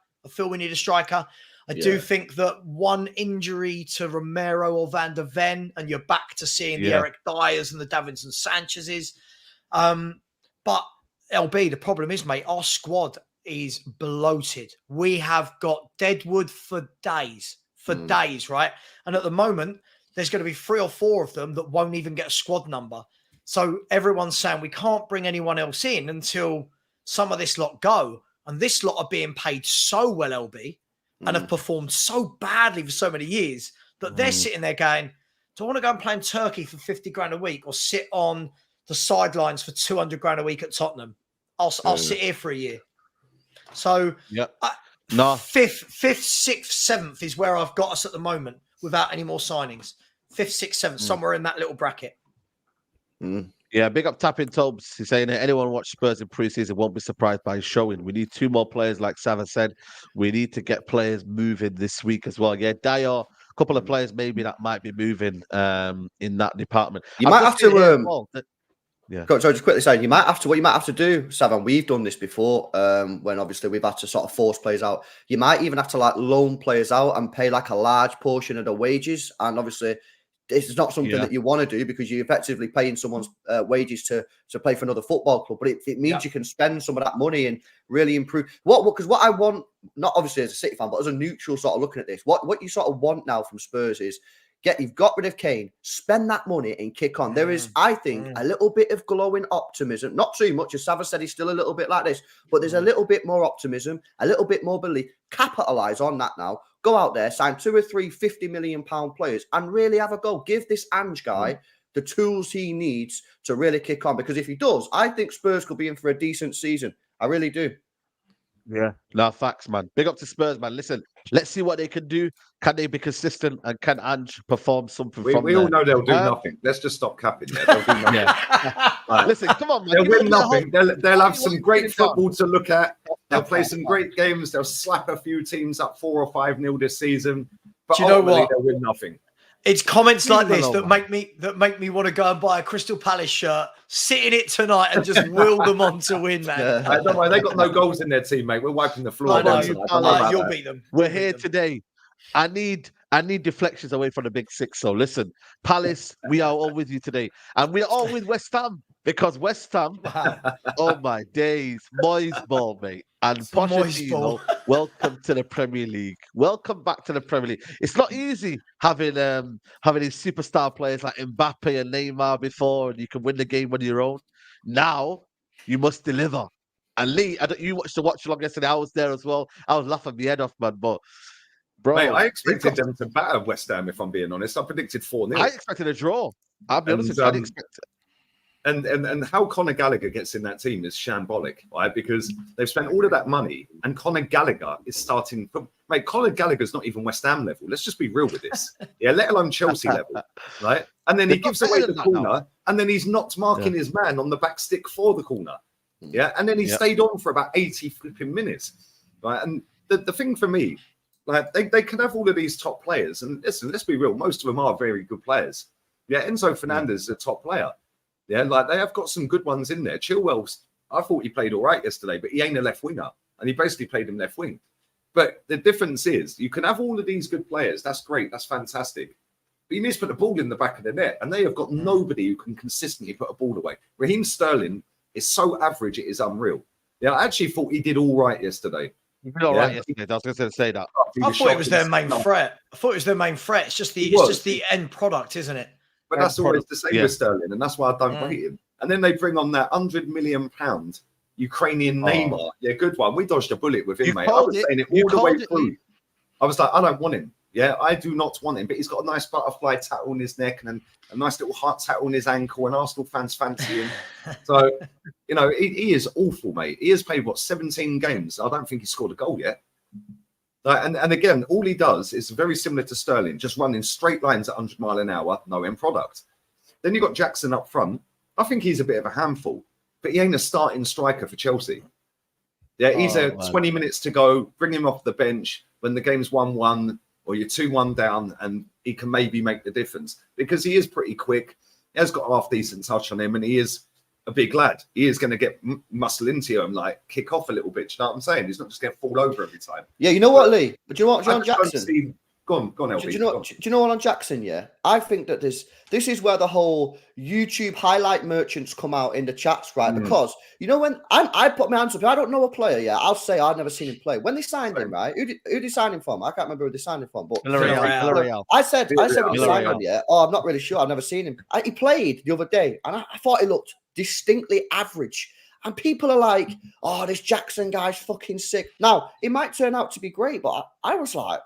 I do think that one injury to Romero or Van der Ven, and you're back to seeing the Eric Dyers and the Davinson Sanchez's. But LB, the problem is, mate, our squad is bloated. We have got deadwood for days, right? And at the moment, there's going to be 3 or 4 of them that won't even get a squad number. So everyone's saying we can't bring anyone else in until some of this lot go. And this lot are being paid so well, LB, and have performed so badly for so many years that they're sitting there going, do I want to go and play in Turkey for 50 grand a week or sit on the sidelines for 200 grand a week at Tottenham? I'll sit here for a year. So fifth, 6th, 7th is where I've got us at the moment without any more signings. 5th, 6th, 7th, somewhere in that little bracket. Yeah, big up Tapping Tobes. He's saying that anyone watch Spurs in pre-season won't be surprised by his showing. We need 2 more players, like Sava said. We need to get players moving this week as well. Yeah, Dyer, a couple of players maybe that might be moving in that department. You might have to sorry, just quickly saying, what you might have to do, Savan, we've done this before, when obviously we've had to sort of force players out. You might even have to like loan players out and pay like a large portion of the wages. And obviously this is not something that you want to do because you're effectively paying someone's wages to play for another football club. But it means you can spend some of that money and really improve. Because what I want, not obviously as a City fan, but as a neutral sort of looking at this, what you sort of want now from Spurs is you've got rid of Kane, spend that money and kick on. There is, I think, a little bit of glowing optimism. Not too much, as Sava said, he's still a little bit like this, but there's a little bit more optimism, a little bit more belief. Capitalise on that now. Go out there, sign 2 or 3 £50 million players and really have a go. Give this Ange guy the tools he needs to really kick on. Because if he does, I think Spurs could be in for a decent season. I really do. Yeah, no, facts, man. Big up to Spurs, man. Listen, Let's see what they can do. Can they be consistent, and can Ange perform something from We there? all know they'll do nothing. Let's just stop capping there. They'll do nothing. Like, Listen, come on, man. they'll Give me win a bit of nothing. hope. They'll have You some want great to get it done. football to look at. They'll play some great games. They'll slap a few teams up 4 or 5-0 this season. But Do you know ultimately, what? they'll win nothing. It's comments like Leave this them that make me want to go and buy a Crystal Palace shirt, sit in it tonight, and just will them on to win, man. Don't worry, they got no goals in their team, mate. We're wiping the floor I know. down tonight. Don't worry about You'll that. beat them. We're You'll beat here them. today. I need deflections away from the big six. So listen, Palace, we are all with you today, and we are all with West Ham because West Ham. Wow. Oh my days, Moyes ball, mate, and Some Moyes ball. Pochettino. Welcome to the Premier League. Welcome back to the Premier League. It's not easy having these superstar players like Mbappe and Neymar before, and you can win the game on your own. Now you must deliver. And Lee, you watched the watch along yesterday. I was there as well. I was laughing my head off, man. But bro, Mate, I expected them to batter West Ham, if I'm being honest. I predicted 4-0. I expected a draw. I'll be honest with you. I didn't expect it. And how Conor Gallagher gets in that team is shambolic, right? Because they've spent all of that money, and Conor Gallagher is starting. Mate, Conor Gallagher's not even West Ham level. Let's just be real with this, yeah. Let alone Chelsea level, right? And then he They're not gives away better the than that corner, now. and then he's not marking his man on the back stick for the corner, yeah. And then he stayed on for about 80 flipping minutes, right? And the thing for me, like they can have all of these top players, and listen, let's be real. Most of them are very good players. Yeah, Enzo Fernandez is a top player. Yeah, like they have got some good ones in there. Chilwell's, I thought he played all right yesterday, but he ain't a left winger, and he basically played him left wing. But the difference is, you can have all of these good players. That's great. That's fantastic. But you need to put the ball in the back of the net, and they have got nobody who can consistently put a ball away. Raheem Sterling is so average, it is unreal. Yeah, I actually thought he did all right yesterday. You did all right yesterday. I was going to say that. I thought it was their main threat. I thought it was their main threat. It's just the end product, isn't it? But that's always the same with Sterling, and that's why I don't rate him. And then they bring on that £100 million Ukrainian Neymar. Yeah, good one. We dodged a bullet with him, mate. I was saying it all the way through. I was like, I don't want him. Yeah, I do not want him. But he's got a nice butterfly tattoo on his neck and a nice little heart tattoo on his ankle, and Arsenal fans fancy him. So, you know, he is awful, mate. He has played, 17 games? I don't think he scored a goal yet. And again, all he does is very similar to Sterling, just running straight lines at 100 mile an hour, no end product. Then you've got Jackson up front. I think he's a bit of a handful, but he ain't a starting striker for Chelsea. Yeah, he's 20 minutes to go, bring him off the bench when the game's 1-1 or you're 2-1 down, and he can maybe make the difference because he is pretty quick. He has got a half-decent touch on him, and he is a big lad. He is going to get muscle into him, like kick off a little bit. You know what I'm saying? He's not just going to fall over every time. Yeah, you know what, Lee? But do you know what, John Jackson? Go on, LB. Do you know what on Jackson? Yeah, I think that this is where the whole YouTube highlight merchants come out in the chats, right? Because you know when I put my hands up, I don't know a player. Yeah, I'll say I've never seen him play. When they signed him, right? Who did they sign him from? I can't remember who they signed him from. But Villarreal. I said when they signed him, yeah. Oh, I'm not really sure. I've never seen him. He played the other day, and I thought he looked distinctly average. And people are like, oh, this Jackson guy's fucking sick. Now, it might turn out to be great, but I was like,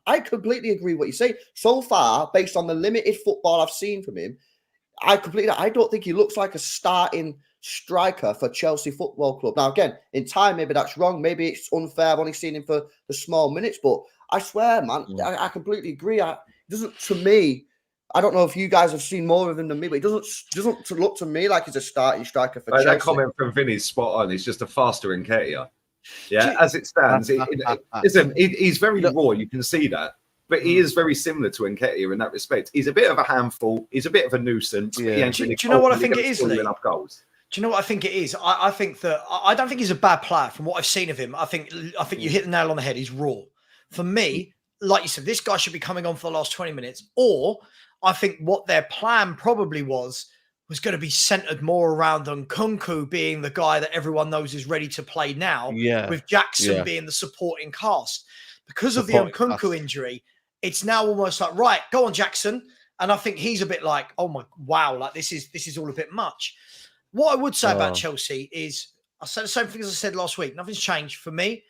I completely agree with what you say. So far, based on the limited football I've seen from him, I don't think he looks like a starting striker for Chelsea Football Club. Now, again, in time, maybe that's wrong. Maybe it's unfair. I've only seen him for the small minutes, but I swear, man, I completely agree. It doesn't, to me, I don't know if you guys have seen more of him than me, but he doesn't look to me like he's a starting striker for Chelsea. That comment from Vinny's spot on. He's just a faster Nketiah. Yeah, as it stands, listen, he's very raw. You can see that, but he is very similar to Nketiah in that respect. He's a bit of a handful. He's a bit of a nunuisance. Yeah. Do you know what I think it is, Lee? Enough goals. Do you know what I think it is? I think that I don't think he's a bad player from what I've seen of him. I think you hit the nail on the head. He's raw. For me, like you said, this guy should be coming on for the last 20 minutes, or I think what their plan probably was going to be centered more around Nkunku being the guy that everyone knows is ready to play now, with Jackson being the supporting cast. Because of the Nkunku injury, it's now almost like, right, go on, Jackson. And I think he's a bit like, oh my, wow, like this is all a bit much. What I would say about Chelsea is, I said the same thing as I said last week. Nothing's changed for me.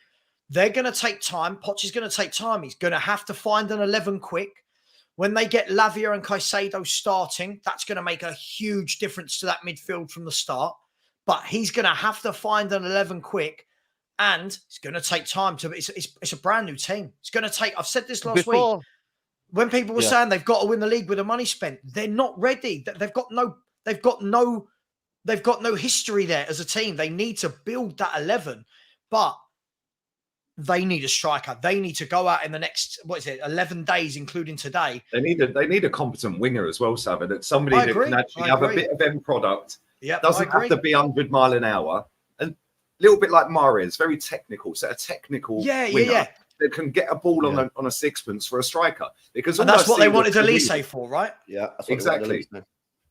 They're going to take time. Poch is going to take time. He's going to have to find an 11 quick. When they get Lavia and Caicedo starting, that's going to make a huge difference to that midfield from the start. But he's going to have to find an 11 quick. And it's going to take time to. It's a brand new team. It's going to take. I've said this last week. When people were saying they've got to win the league with the money spent, they're not ready. They've got no history there as a team. They need to build that 11, but they need a striker. They need to go out in the next 11 days, including today. They need a competent winger as well, Sava. That somebody that can actually have a bit of end product. Yeah, doesn't have to be 100 mile an hour. And a little bit like Mahrez, very technical. So a technical winger that can get a ball on a sixpence for a striker. Because that's what they wanted Easeh for, right? Yeah, exactly.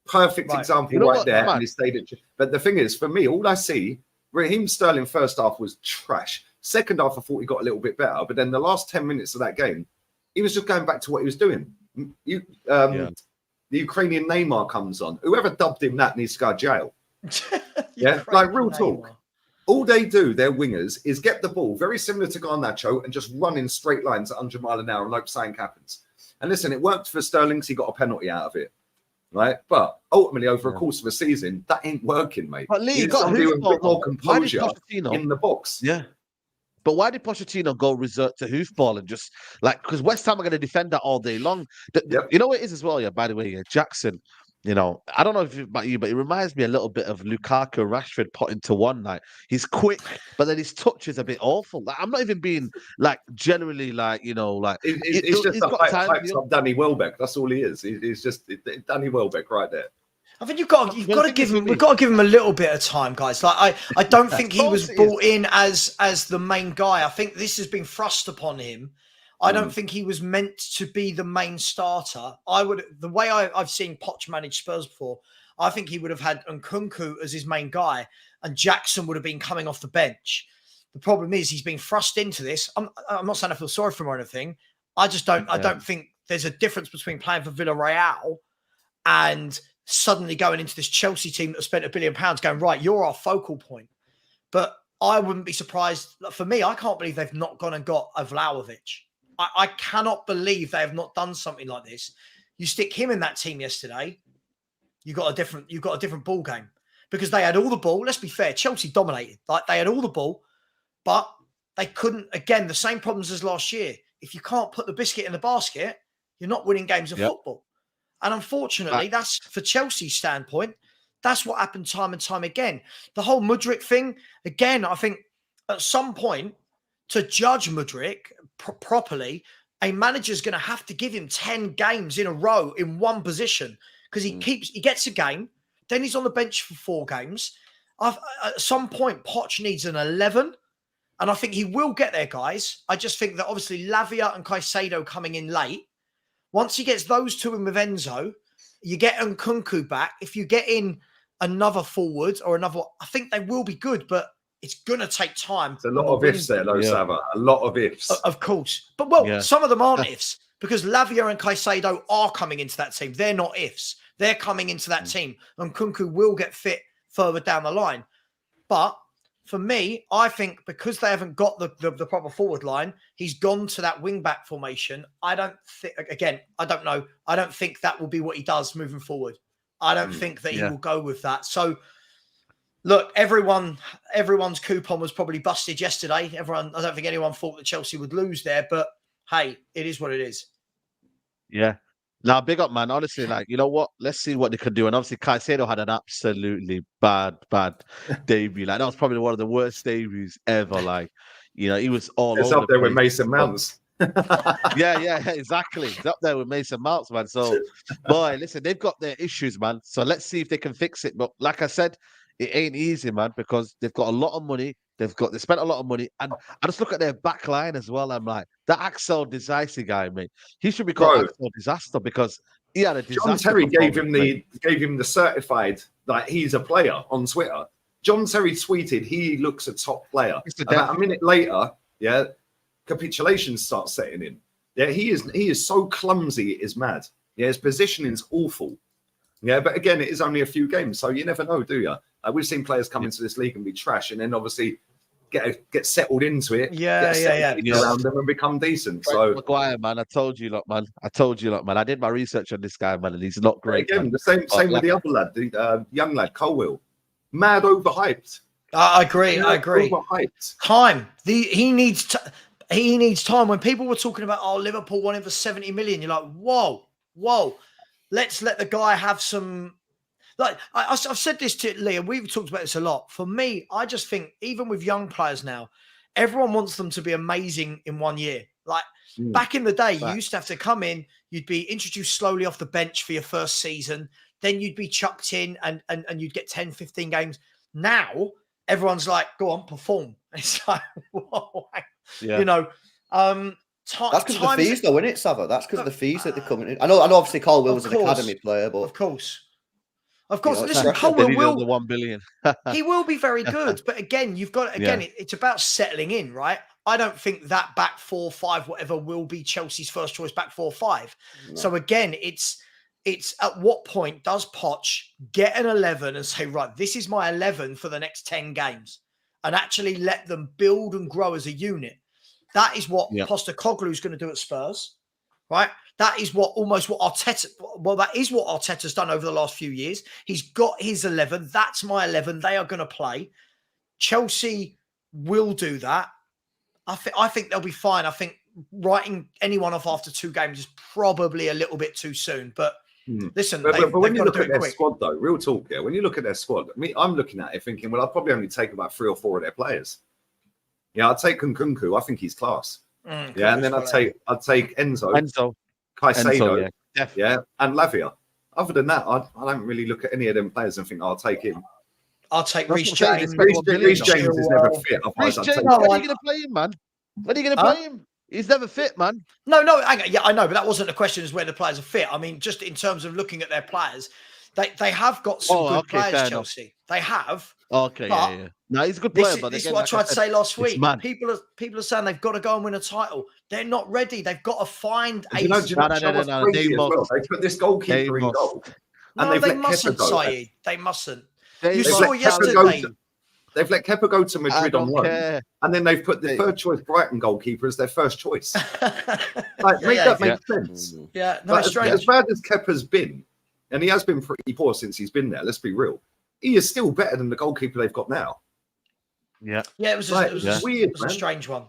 Perfect example right there. And he stayed at. But the thing is, for me, all I see, Raheem Sterling first half was trash. Second half, I thought he got a little bit better. But then the last 10 minutes of that game, he was just going back to what he was doing. The Ukrainian Neymar comes on. Whoever dubbed him that needs to go to jail. Like real talk. All they do, their wingers, is get the ball, very similar to Garnacho, and just run in straight lines at 100 mile an hour and hope something happens. And listen, it worked for Sterling because he got a penalty out of it. Right? But ultimately, over a course of a season, that ain't working, mate. But Lee, you got somebody with a bit more composure in the box. Yeah. But why did Pochettino go resort to hoofball and just because West Ham are going to defend that all day long? You know what it is as well, by the way, Jackson, I don't know about you, but it reminds me a little bit of Lukaku Rashford put into one night. He's quick, but then his touch is a bit awful. I'm not even being generally it's just hyped up Danny Welbeck. That's all he is. He's just Danny Welbeck right there. I think we've got to give him a little bit of time, guys. I don't think he was brought in as the main guy. I think this has been thrust upon him. I don't think he was meant to be the main starter. The way I've seen Poch manage Spurs before, I think he would have had Nkunku as his main guy, and Jackson would have been coming off the bench. The problem is he's been thrust into this. I'm not saying I feel sorry for him or anything. I just don't. I don't think there's a difference between playing for Villarreal and suddenly going into this Chelsea team that spent £1 billion going, right, you're our focal point. But I wouldn't be surprised. For me, I can't believe they've not gone and got a Vlahovic. I cannot believe they have not done something like this. You stick him in that team yesterday, you got a different ball game. Because they had all the ball. Let's be fair, Chelsea dominated. They had all the ball, but they couldn't, again, the same problems as last year. If you can't put the biscuit in the basket, you're not winning games of football. And unfortunately, that's for Chelsea's standpoint, that's what happened time and time again. The whole Mudryk thing, again, I think at some point, to judge Mudryk properly, a manager's going to have to give him 10 games in a row in one position because he gets a game, then he's on the bench for 4 games. At some point, Poch needs an 11, and I think he will get there, guys. I just think that obviously Lavia and Caicedo coming in late, once he gets those two in with Enzo, you get Nkunku back. If you get in another forward or another, I think they will be good, but it's going to take time. There's a lot of ifs there, though, Sava. A lot of ifs. Of course. But, some of them aren't ifs because Lavia and Caicedo are coming into that team. They're not ifs. They're coming into that team. And Nkunku will get fit further down the line. But for me, I think because they haven't got the proper forward line, he's gone to that wing-back formation. I don't know. I don't think that will be what he does moving forward. I don't think that he will go with that. So, look, everyone's coupon was probably busted yesterday. I don't think anyone thought that Chelsea would lose there, but hey, it is what it is. Yeah. Now, big up, man. Honestly, you know what? Let's see what they could do. And obviously, Caicedo had an absolutely bad debut. That was probably one of the worst debuts ever. He was all over. It's up there with Mason Mounts. Yeah, exactly. It's up there with Mason Mounts, man. So, boy, listen, they've got their issues, man. So let's see if they can fix it. But like I said, it ain't easy, man, because they've got a lot of money. They spent a lot of money. And I just look at their back line as well. I'm like, that Axel Disasi guy, mate, he should be called Axel Disaster because he had a disaster. John Terry gave him the certified, he's a player on Twitter. John Terry tweeted, he looks a top player. About a minute later, capitulation starts setting in. Yeah, he is so clumsy, it is mad. Yeah, his positioning's awful. Yeah, but again, it is only a few games, so you never know, do you? We've seen players come into this league and be trash, and then obviously get settled into it. Around them and become decent. So Maguire, man, I told you, lot, man. I did my research on this guy, man, and he's not great. Again, man. The same with the other lad, the young lad, Colwill. Mad overhyped. I agree. They're I agree. overhyped. Time. He needs time. When people were talking about, oh, Liverpool wanting for 70 million, you're like, whoa. Let's let the guy have some. Like I've said this to Lee, and we've talked about this a lot. For me, I just think even with young players now, everyone wants them to be amazing in 1 year. Like back in the day, you used to have to come in, you'd be introduced slowly off the bench for your first season, then you'd be chucked in and you'd get 10, 15 games. Now, everyone's like, go on, perform. It's like, whoa, you know, that's because of the fees, though, isn't it, Sava? That's because of the fees that they're coming in. I know obviously Cole Will was an academy player, but of course. Listen, Cole will the 1 billion. he will be very good, but again, you've got it's about settling in, right? I don't think that back 4-5, whatever, will be Chelsea's first choice back 4-5. No. So again, it's at what point does Poch get an 11 and say, right, this is my 11 for the next 10 games, and actually let them build and grow as a unit. That is what Postecoglou is going to do at Spurs, right? That is what Arteta's done over the last few years. He's got his 11. That's my 11. They are going to play. Chelsea will do that. I think they'll be fine. I think writing anyone off after 2 games is probably a little bit too soon. But listen, but when you look at their squad, though, real talk here, when you look at their squad, I mean, I'm looking at it thinking, well, I'll probably only take about 3 or 4 of their players. Yeah, I'd take Nkunku. I think he's class. And then I'd take Enzo. Caicedo, and Lavia. Other than that, I don't really look at any of them players and think, I'll take him. I'll take Reece James. Reece James is never fit. Reece James, when are you going to play him, man? When are you going to play him? He's never fit, man. No, hang on. Yeah, I know, but that wasn't the question as where the players are fit. I mean, just in terms of looking at their players, they have got some good players, Chelsea. Enough. They have. Okay, yeah. No, he's a good player. This is what I tried to say last week. People are saying they've got to go and win a title. They're not ready. They've got to find a... No. They put this goalkeeper in goal. No, they mustn't, Saeed. They mustn't. You saw yesterday... They've let Kepa go to Madrid on loan, and then they've put the third choice Brighton goalkeeper as their first choice. Make sense. Yeah, no, as bad as Kepa's been, and he has been pretty poor since he's been there, let's be real, he is still better than the goalkeeper they've got now. Yeah, it was weird. It was a strange one.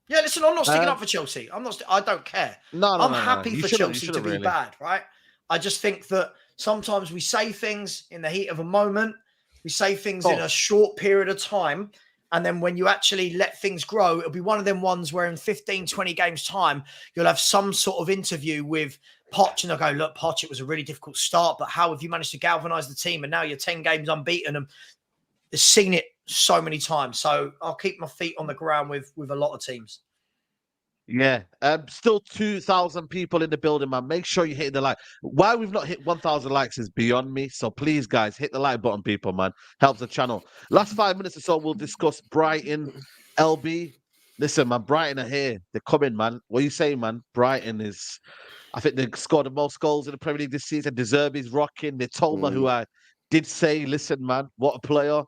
Yeah, listen, I'm not sticking up for Chelsea. I don't care. I'm happy for Chelsea to be bad, right? I just think that sometimes we say things in the heat of a moment. We say things in a short period of time. And then when you actually let things grow, it'll be one of them ones where in 15, 20 games time, you'll have some sort of interview with Poch and they'll go, look, Poch, it was a really difficult start, but how have you managed to galvanize the team? And now you're 10 games unbeaten. And I've seen it so many times. So I'll keep my feet on the ground with a lot of teams. Yeah, still 2,000 people in the building, man. Make sure you hit the like. Why we've not hit 1,000 likes is beyond me. So please, guys, hit the like button, people, man. Helps the channel. Last 5 minutes or so, we'll discuss Brighton, LB. Listen, man, Brighton are here. They're coming, man. What are you saying, man? Brighton is... I think they scored the most goals in the Premier League this season. De Zerbi's rocking. Mitoma, who I did say, listen, man, what a player.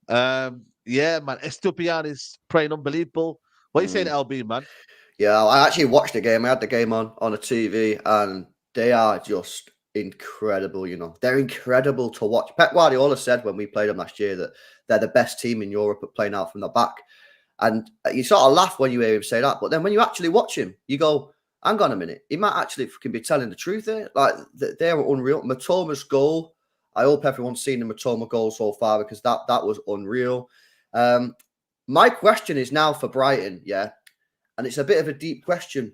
Yeah, man. Estupiñán is playing unbelievable. What are you saying, LB, man? Yeah, I actually watched the game. I had the game on a TV, and they are just incredible, you know. They're incredible to watch. Pep Guardiola said when we played them last year that they're the best team in Europe at playing out from the back. And you sort of laugh when you hear him say that, but then when you actually watch him, you go, hang on a minute, he might actually be telling the truth there. Like, they're unreal. Matoma's goal, I hope everyone's seen the Matoma goal so far because that was unreal. My question is now for Brighton, and it's a bit of a deep question,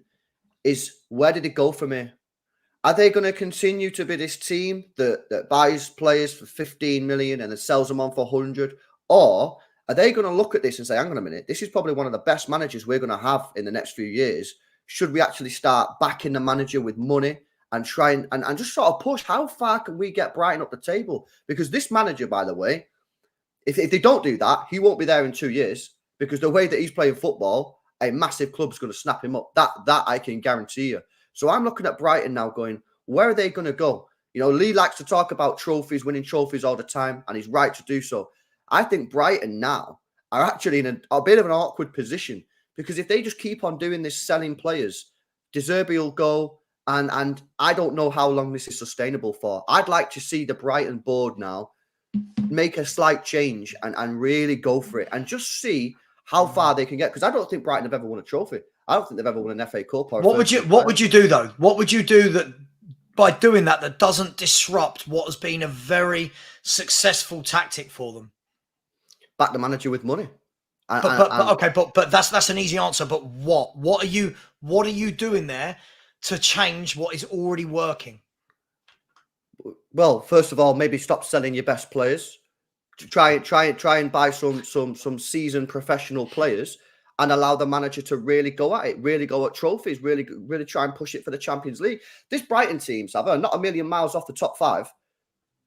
is where did it go from here? Are they going to continue to be this team that buys players for 15 million and then sells them on for 100? Or are they going to look at this and say, hang on a minute, this is probably one of the best managers we're going to have in the next few years. Should we actually start backing the manager with money and try and just sort of push? How far can we get Brighton up the table? Because this manager, by the way, if they don't do that, he won't be there in 2 years because the way that he's playing football, a massive club's going to snap him up. That I can guarantee you. So I'm looking at Brighton now going, where are they going to go? You know, Lee likes to talk about trophies, winning trophies all the time, and he's right to do so. I think Brighton now are actually in a bit of an awkward position because if they just keep on doing this, selling players, De Zerbi will go, and I don't know how long this is sustainable for. I'd like to see the Brighton board now make a slight change and really go for it and just see how far they can get. Because I don't think Brighton have ever won a trophy. I don't think they've ever won an FA Cup. Or What would you do though? What would you do that by doing that doesn't disrupt what has been a very successful tactic for them? Back the manager with money. But that's an easy answer. But what are you doing there to change what is already working? Well, first of all, maybe stop selling your best players. Try and buy some seasoned professional players and allow the manager to really go at it, really go at trophies, really try and push it for the Champions League. This Brighton team, Sava, are not a million miles off the top 5.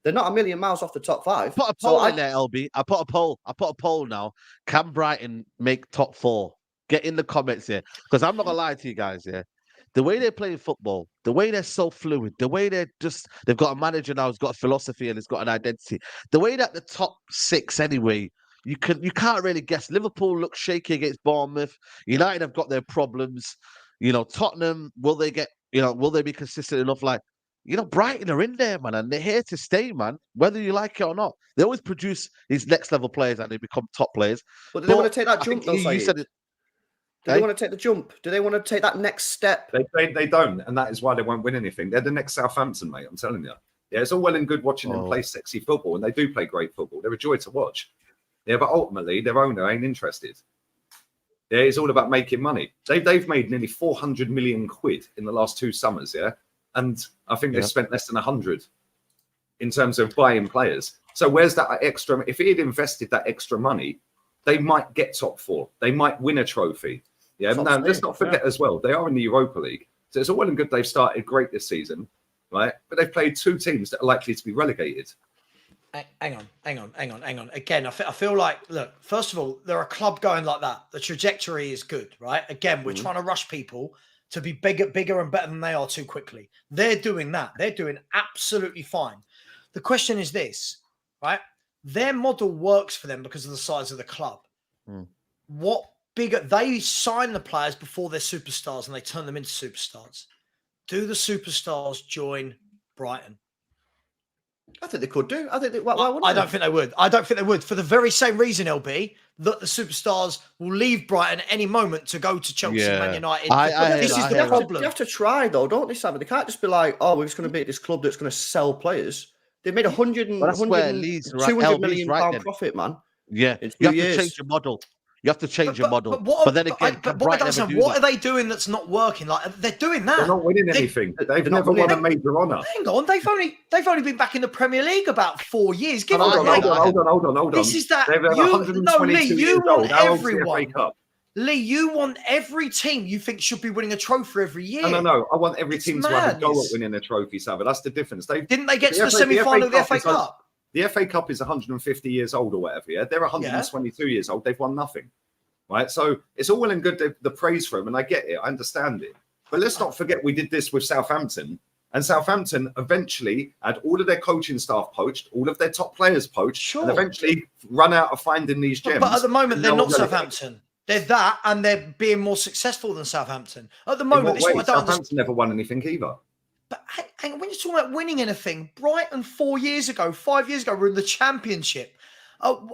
They're not a million miles off the top 5. Put a poll in there, LB. I put a poll now. Can Brighton make top 4? Get in the comments here. Because I'm not gonna lie to you guys here. The way they're playing football, the way they're so fluid, the way they've got a manager now who's got a philosophy and has got an identity. The way that the top 6 anyway, you can't really guess. Liverpool look shaky against Bournemouth. United have got their problems. Tottenham, will they be consistent enough? Brighton are in there, man, and they're here to stay, man, whether you like it or not. They always produce these next level players and they become top players. But do they want to take that jump, though, you said it. Do they want to take the jump? Do they want to take that next step? They don't, and that is why they won't win anything. They're the next Southampton, mate, I'm telling you. Yeah, it's all well and good watching them play sexy football, and they do play great football. They're a joy to watch. Yeah, but ultimately, their owner ain't interested. Yeah, it's all about making money. They've made nearly 400 million quid in the last 2 summers, yeah? And I think they've spent less than 100 in terms of buying players. So where's that extra? If he had invested that extra money, they might get top 4. They might win a trophy. Yeah, now let's not forget as well, they are in the Europa League. So it's all well and good they've started great this season, right? But they've played 2 teams that are likely to be relegated. Hang on. Again, I feel like, look, first of all, they're a club going like that. The trajectory is good, right? Again, we're trying to rush people to be bigger and better than they are too quickly. They're doing that. They're doing absolutely fine. The question is this, right? Their model works for them because of the size of the club. They sign the players before they're superstars and they turn them into superstars. Do the superstars join Brighton? I think they could do. I don't think they would. I don't think they would for the very same reason, LB, that the superstars will leave Brighton at any moment to go to Chelsea, Man United. This is the problem. You have to try, though, don't they, Simon? They can't just be like, oh, we're just going to make this club that's going to sell players. They've made 200 million pound profit, man. Yeah, you have to change your model. You have to change your model. But then again, what are they doing that's not working? Like, they're doing that. They're not winning anything. They've never won a major honour. Hang on, they've only been back in the Premier League about 4 years. Hold on. This is that. Lee, you want every team you think should be winning a trophy every year. No. I want every team to have a go at winning a trophy, Sava. That's the difference. Didn't they get to the semi-final of the FA Cup? The FA Cup is 150 years old or whatever. Yeah, they're 122 years old. They've won nothing, right? So it's all well and good the praise for them, and I get it, I understand it. But let's not forget we did this with Southampton, and Southampton eventually had all of their coaching staff poached, all of their top players poached, and eventually run out of finding these gems. But at the moment, they're not Southampton. They're that, and they're being more successful than Southampton. At the moment, Southampton never won anything either. But hang on, when you're talking about winning anything, Brighton 5 years ago, were in the Championship.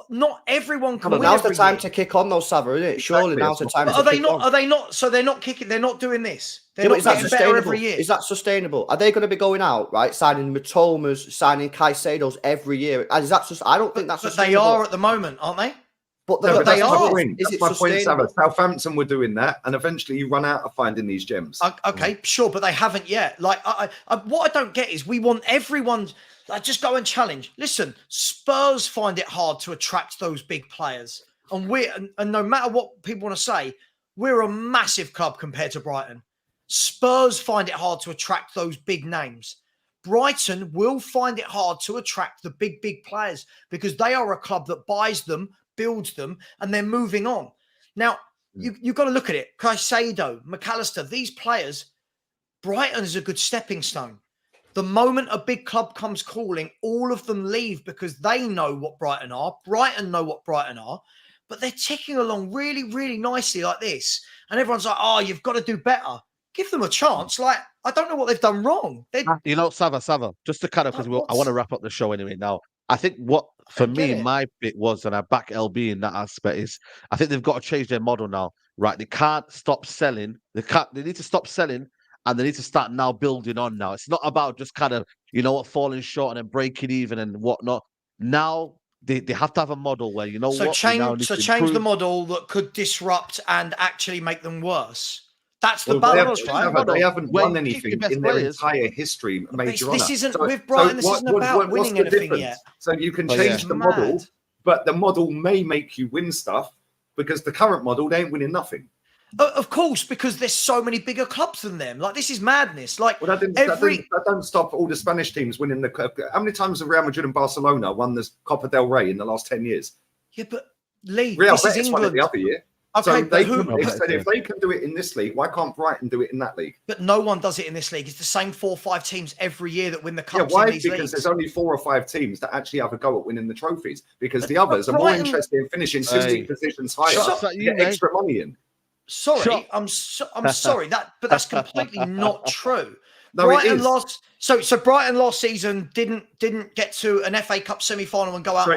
Not everyone can win. Now's the time to kick on, though, Sava, isn't it? Surely now's the time. Are they not? So they're not kicking. They're not doing this. They're not getting better every year. Is that sustainable? Are they going to be going out, right, signing Matomas, signing Caicedos every year? Is that just? I don't think that's. But they are at the moment, aren't they? But they are. That's my point, Sava. Southampton were doing that, and eventually you run out of finding these gems. Okay, sure, but they haven't yet. Like, what I don't get is we want everyone. Like, just go and challenge. Listen, Spurs find it hard to attract those big players, and no matter what people want to say, we're a massive club compared to Brighton. Spurs find it hard to attract those big names. Brighton will find it hard to attract the big players because they are a club that buys them, builds them, and they're moving on. Now, you've got to look at it. Caicedo, McAllister, these players, Brighton is a good stepping stone. The moment a big club comes calling, all of them leave because they know what Brighton are. Brighton know what Brighton are, but they're ticking along really, really nicely like this. And everyone's like, oh, you've got to do better. Give them a chance. Like, I don't know what they've done wrong. Sava, just to cut off, because I want to wrap up the show anyway now. I think what For get me, it. my bit was, and I back LB in that aspect, is I think they've got to change their model now. Right? They can't stop selling. They need to stop selling, and they need to start now building on. Now it's not about just kind of falling short and then breaking even and whatnot. Now they have to have a model where So what we now need to change the improve. model that could disrupt and actually make them worse. That's the Well, balance, change the right? model they haven't where won you keep your anything best in their players. entire history, But major this honour. isn't So- with Brighton. This so isn't about what's winning the anything difference? yet. So you can Oh, yeah. change the Mad. model, but the model may make you win stuff because the current model, they ain't winning nothing. Of course, because there's so many bigger clubs than them. Like, this is madness. Like, Well, that don't stop all the Spanish teams winning the cup. How many times have Real Madrid and Barcelona won the Copa del Rey in the last 10 years? yeah, but Lee, Real this is Betis won it England. the other year. Okay, So but they who? can, if they can do it in this league, why can't Brighton do it in that league? But no one does it in this league. It's the same 4 or 5 teams every year that win the Yeah, cups why? in these Because leagues. there's only 4 or 5 teams that actually have a go at winning the trophies. Because the others are more Brighton- interested in finishing Hey. 60 positions higher Shots at to you, get mate. extra money in. Sorry, Sure. I'm sorry but that's completely not true. No, it is. So Brighton last season didn't get to an FA Cup semi-final and go out.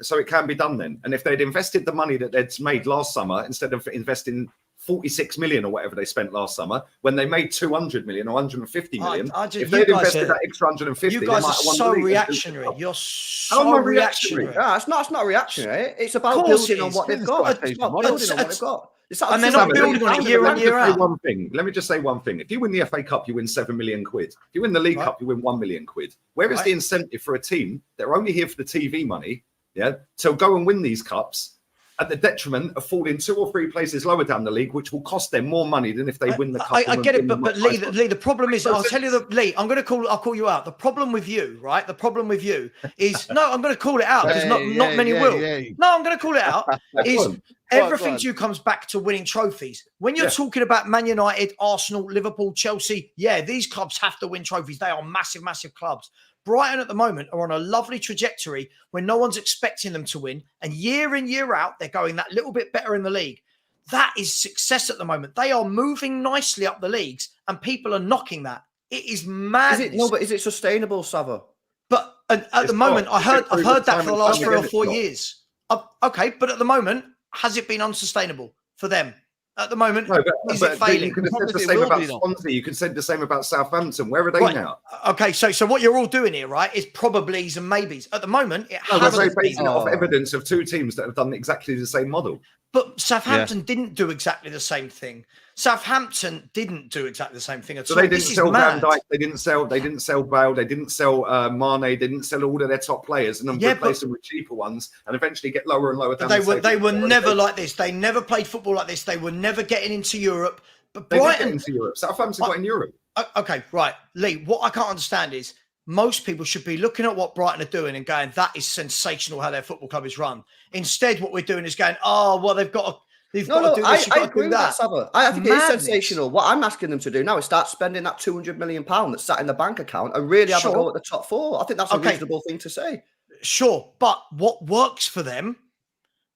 So it can be done then. And if they'd invested the money that they'd made last summer, instead of investing 46 million or whatever they spent last summer, when they made 200 million or 150 million, if you they'd guys invested are- that extra 150, You they guys might are have won so the league. reactionary. You're How am so I reactionary. reactionary? Yeah, it's not reactionary. It's about course building it on is. what they've It's got. got to It's change about the model. building on what they've got. It's And they're not absolutely building on it counter- year Let on me year just say out. one thing. Let me just say one thing. If you win the FA Cup, you win 7 million quid. If you win the League Right. Cup, you win 1 million quid. Where is Right. the incentive for a team that are only here for the TV money? Yeah, to go and win these cups at the detriment of falling 2 or 3 places lower down the league, which will cost them more money than if they win the cup. I and get it, win the but much Lee, higher the problem is, Makes no I'll tell you sense. Lee, I'll call you out. The problem with you, right? The problem with you is, no, I'm going to call it out because not many will. No, I'm going to call it out. Is Go on. everything on. to you comes back to winning trophies. When you're Yeah. talking about Man United, Arsenal, Liverpool, Chelsea, yeah, these clubs have to win trophies. They are massive, massive clubs. Brighton at the moment are on a lovely trajectory where no one's expecting them to win. And year in, year out, they're going that little bit better in the league. That is success at the moment. They are moving nicely up the leagues and people are knocking that. It is madness. But is it sustainable, Sava? But at It's the moment, not. I've It's heard that time for the and last time 3 or again, 4 it's not. years. Okay, but at the moment, has it been unsustainable for them? At the moment, No, is it but failing? you could have said Promise the it same will about be, though. Swansea. You could say the same about Southampton. Where are they Right. now? Okay, so what you're all doing here, right, is probablys and maybes. At the moment, it No, we're hasn't basing it been. off evidence of 2 teams that have done exactly the same model. But Southampton didn't do exactly the same thing. Southampton didn't do exactly the same thing at So all. they didn't This is sell Van mad. Dijk, they didn't sell Bale, they didn't sell Mane, they didn't sell all of their top players and then Yeah, replace but- them with cheaper ones and eventually get lower and lower But down. they were never like this. They never played football like this. They were never getting into Europe. But They did Brighton, get into Europe. Southampton got in Europe. Okay, right. Lee, what I can't understand is most people should be looking at what Brighton are doing and going, that is sensational how their football club is run. Instead, what we're doing is going, oh, well, they've got to do this, I you've got to agree do with that, that. Sava. I think it is Madness. sensational. What I'm asking them to do now is start spending that £200 million that's sat in the bank account and really have a Sure. go at the top 4. I think that's a Okay. reasonable thing to say. Sure, but what works for them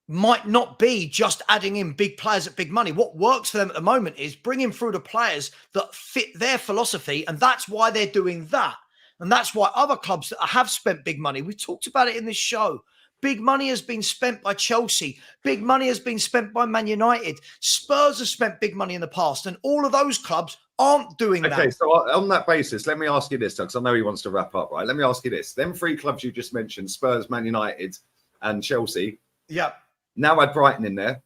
might not be just adding in big players at big money. What works for them at the moment is bringing through the players that fit their philosophy, and that's why they're doing that. And that's why other clubs that have spent big money, we've talked about it in this show, big money has been spent by Chelsea. Big money has been spent by Man United. Spurs have spent big money in the past, and all of those clubs aren't doing Okay, that. so on that basis, let me ask you this, because I know he wants to wrap up, right? Let me ask you this. Them 3 clubs you just mentioned, Spurs, Man United, and Chelsea, Yeah. now add Brighton in there.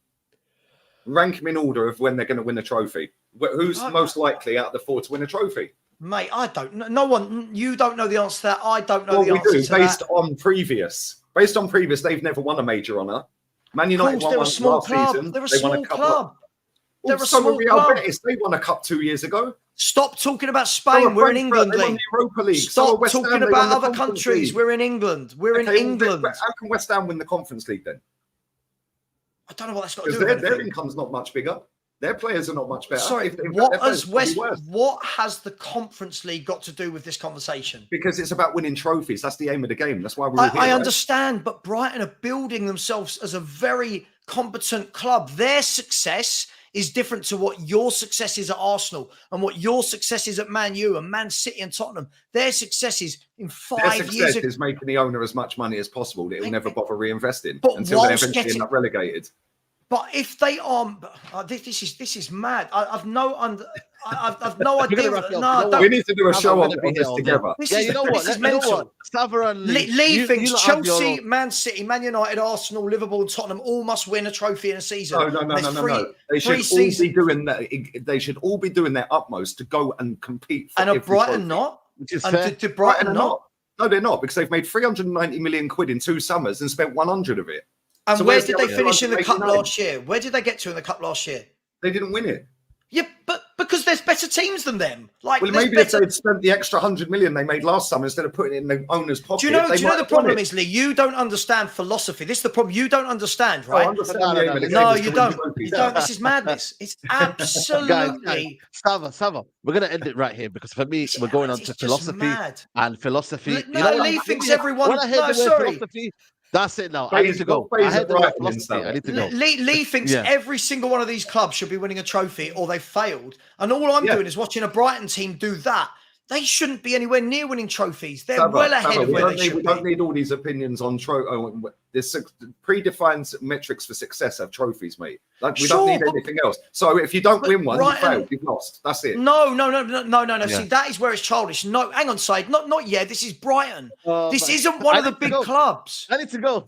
Rank them in order of when they're going to win a trophy. Who's most likely out of the 4 to win a trophy? Mate, I don't know. No one, you don't know the answer to that. I don't know Well, the we answer do, to based that. on previous. Based on previous, they've never won a major honour. Man United won They're a one small last club. season. They're a They won small couple. club. They're a So were small Real club. Betis. They won a cup 2 years ago. Stop talking about So Spain. were We're in Frankfurt, England, they won Lee. the Europa League. So Stop were West Ham, talking they won about the other Conference countries. League. We're in England. We're in Okay, England. How can West Ham win the Conference League then? I don't know what that's got to do Because with their anything. income's not much bigger. Their players are not much better. Sorry, If their what players has are probably worse. what has the Conference League got to do with this conversation? Because it's about winning trophies. That's the aim of the game. That's why we're all here. I right? understand, but Brighton are building themselves as a very competent club. Their success is different to what your success is at Arsenal and what your success is at Man U and Man City and Tottenham. Their successes in 5 Their years success is making the owner as much money as possible that he'll never bother reinvesting But until they whilst eventually end up relegated. But if they are, this is mad. I've no idea. We need to do a show on this all together. You know what? This is mental. Sava and Lee, Lee thinks you lot have your Chelsea, own- Man City, Man United, Arsenal, Liverpool, and Tottenham all must win a trophy in a season. No. They should all be doing that. They should all be doing their utmost to go and compete. For and are every Brighton trophy. not? Which is And fair. did Brighton not? No, they're not, because they've made 390 million quid in 2 summers and spent 100 of it. And So where where's did the they other finish in the cup 189? last year? Where did they get to in the cup last year? They didn't win it. Yeah, but because there's better teams than them. Like, Well, there's maybe if better... they'd spent the extra 100 million they made last summer instead of putting it in the owner's pocket. Do you know they might the have problem won it. is, Lee? You don't understand philosophy. This is the problem. You don't understand, I right? understand No, the aim of the game No, is to you win don't. trophies. You don't. This is madness. It's absolutely. Sava, we're going to end it right here because for me, we're going on to just philosophy mad. and philosophy. No, Lee thinks everyone. When I hear No, the word sorry. philosophy, that's it now. I need to go. I heard the word philosophy. I need to go. Lee thinks every single one of these clubs should be winning a trophy or they've failed. And all I'm doing is watching a Brighton team do that. They shouldn't be anywhere near winning trophies. They're well ahead of where they should be. We don't need all these opinions on there's predefined metrics for success have trophies, mate. Like, we don't need anything else. So if you don't win one, you failed. You've lost. That's it. No. See, that is where it's childish. No, hang on, Said. Not yet. This is Brighton. This isn't one of the big clubs. I need to go.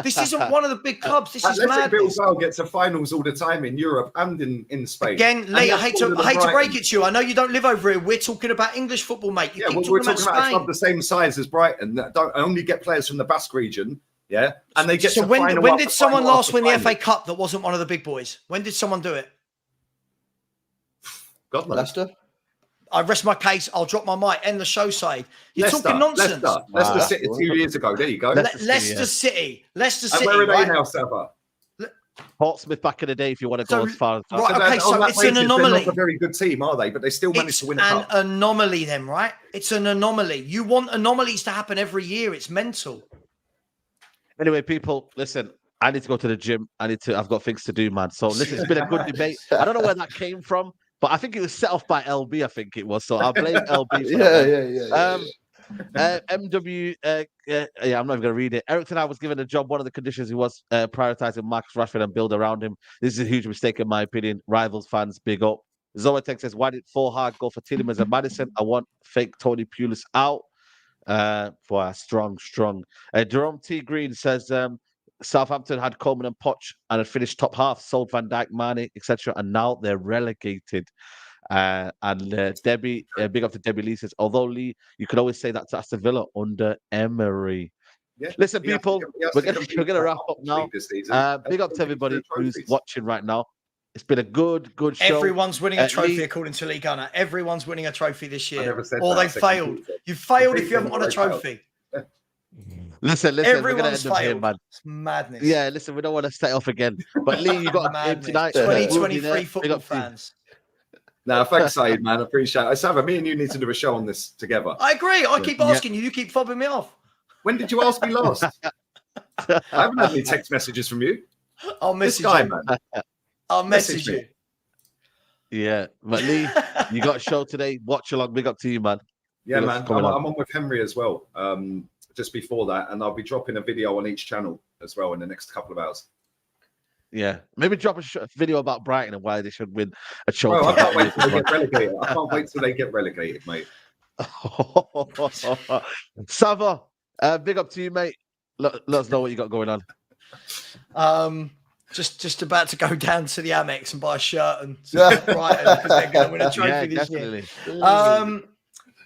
This isn't one of the big clubs. This is Athletic madness. Bilbao gets to finals all the time in Europe and in Spain. Again, Lee, I hate to Brighton. break it to you. I know you don't live over here. We're talking about English football, mate. You keep we're talking talking about a Spain. club the same size as Brighton that don't only get players from the Basque region. Yeah, and they get. So to when did someone last win the final? FA Cup that wasn't one of the big boys? When did someone do it? God knows. Leicester. I rest my case. I'll drop my mic. End the show, Said. You're talking nonsense. Leicester City 2 years ago. There you go. Leicester City. And where are they now, Sava? Portsmouth back in the day, if you want to go as far as that. Right, okay, so it's an anomaly. They're not a very good team, are they? But they still managed to win a cup. It's an anomaly then, right? It's an anomaly. You want anomalies to happen every year. It's mental. Anyway, people, listen, I need to go to the gym. I've got things to do, man. So listen, it's been a good debate. I don't know where that came from, but I think it was set off by LB, I think it was. So I'll blame LB for that. MW, I'm not even going to read it. Eric Ten Hag was given a job. One of the conditions he was prioritizing Marcus Rashford and build around him. This is a huge mistake, in my opinion. Rivals fans, big up. Zoetek says, why did Hag go for Tielemans and Madison? I want fake Tony Pulis out. For strong. Jerome T. Green says, Southampton had Coleman and Poch and had finished top half, sold Van Dijk, Mane, etc. And now they're relegated. Debbie, big up to Debbie Lee says, although Lee, you could always say that to Aston Villa under Emery. Yeah, listen, people, we're gonna wrap up now. Big up to everybody who's watching right now. It's been a good show. Everyone's winning a trophy according to Lee Gunner. Everyone's winning a trophy this year. Or they failed. You failed if you haven't won a trophy. Listen, Everyone's we're gonna end up here, failed. man. It's madness. Yeah, listen, we don't want to set off again. But Lee, you got a game tonight. 2023 football fans. No, thanks, Said, man. I appreciate it. Sava, me and you need to do a show on this together. I agree. I keep asking you. You keep fobbing me off. When did you ask me last? I haven't had any text messages from you. I'll message this guy, you. Man. I'll message you. Yeah, but Lee, you got a show today. Watch along. Big up to you, man. Yeah, man. I'm on with Henry as well. Just before that, and I'll be dropping a video on each channel as well in the next couple of hours. Yeah, maybe drop a video about Brighton and why they should win a show. Bro, I can't wait till they get relegated. I can't wait till they get relegated, mate. Sava, big up to you, mate. Let us know what you got going on. Just about to go down to the Amex and buy a shirt and support Brighton because they're going to win a trophy this year.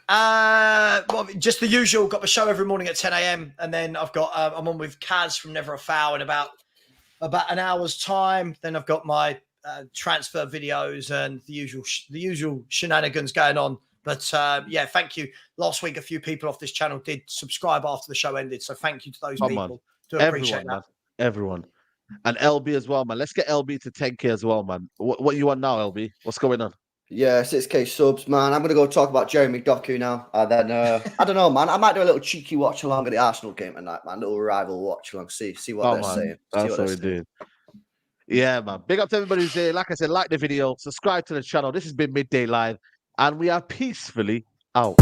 Well, just the usual. Got the show every morning at 10 a.m. and then I've got I'm on with Kaz from Never a Foul in about an hour's time. Then I've got my transfer videos and the usual shenanigans going on. But yeah, thank you. Last week, a few people off this channel did subscribe after the show ended, so thank you to those people. Do appreciate that. Man. Everyone. And LB as well, man. Let's get LB to 10K as well, man. What you want now, LB? What's going on? Yeah, 6K subs, man. I'm going to go talk about Jeremy Doku now. And then, I don't know, man. I might do a little cheeky watch along at the Arsenal game tonight, man. Little rival watch along. See what they're saying. That's what we're doing. Yeah, man. Big up to everybody who's here. Like I said, like the video, subscribe to the channel. This has been Midday Live, and we are peacefully out.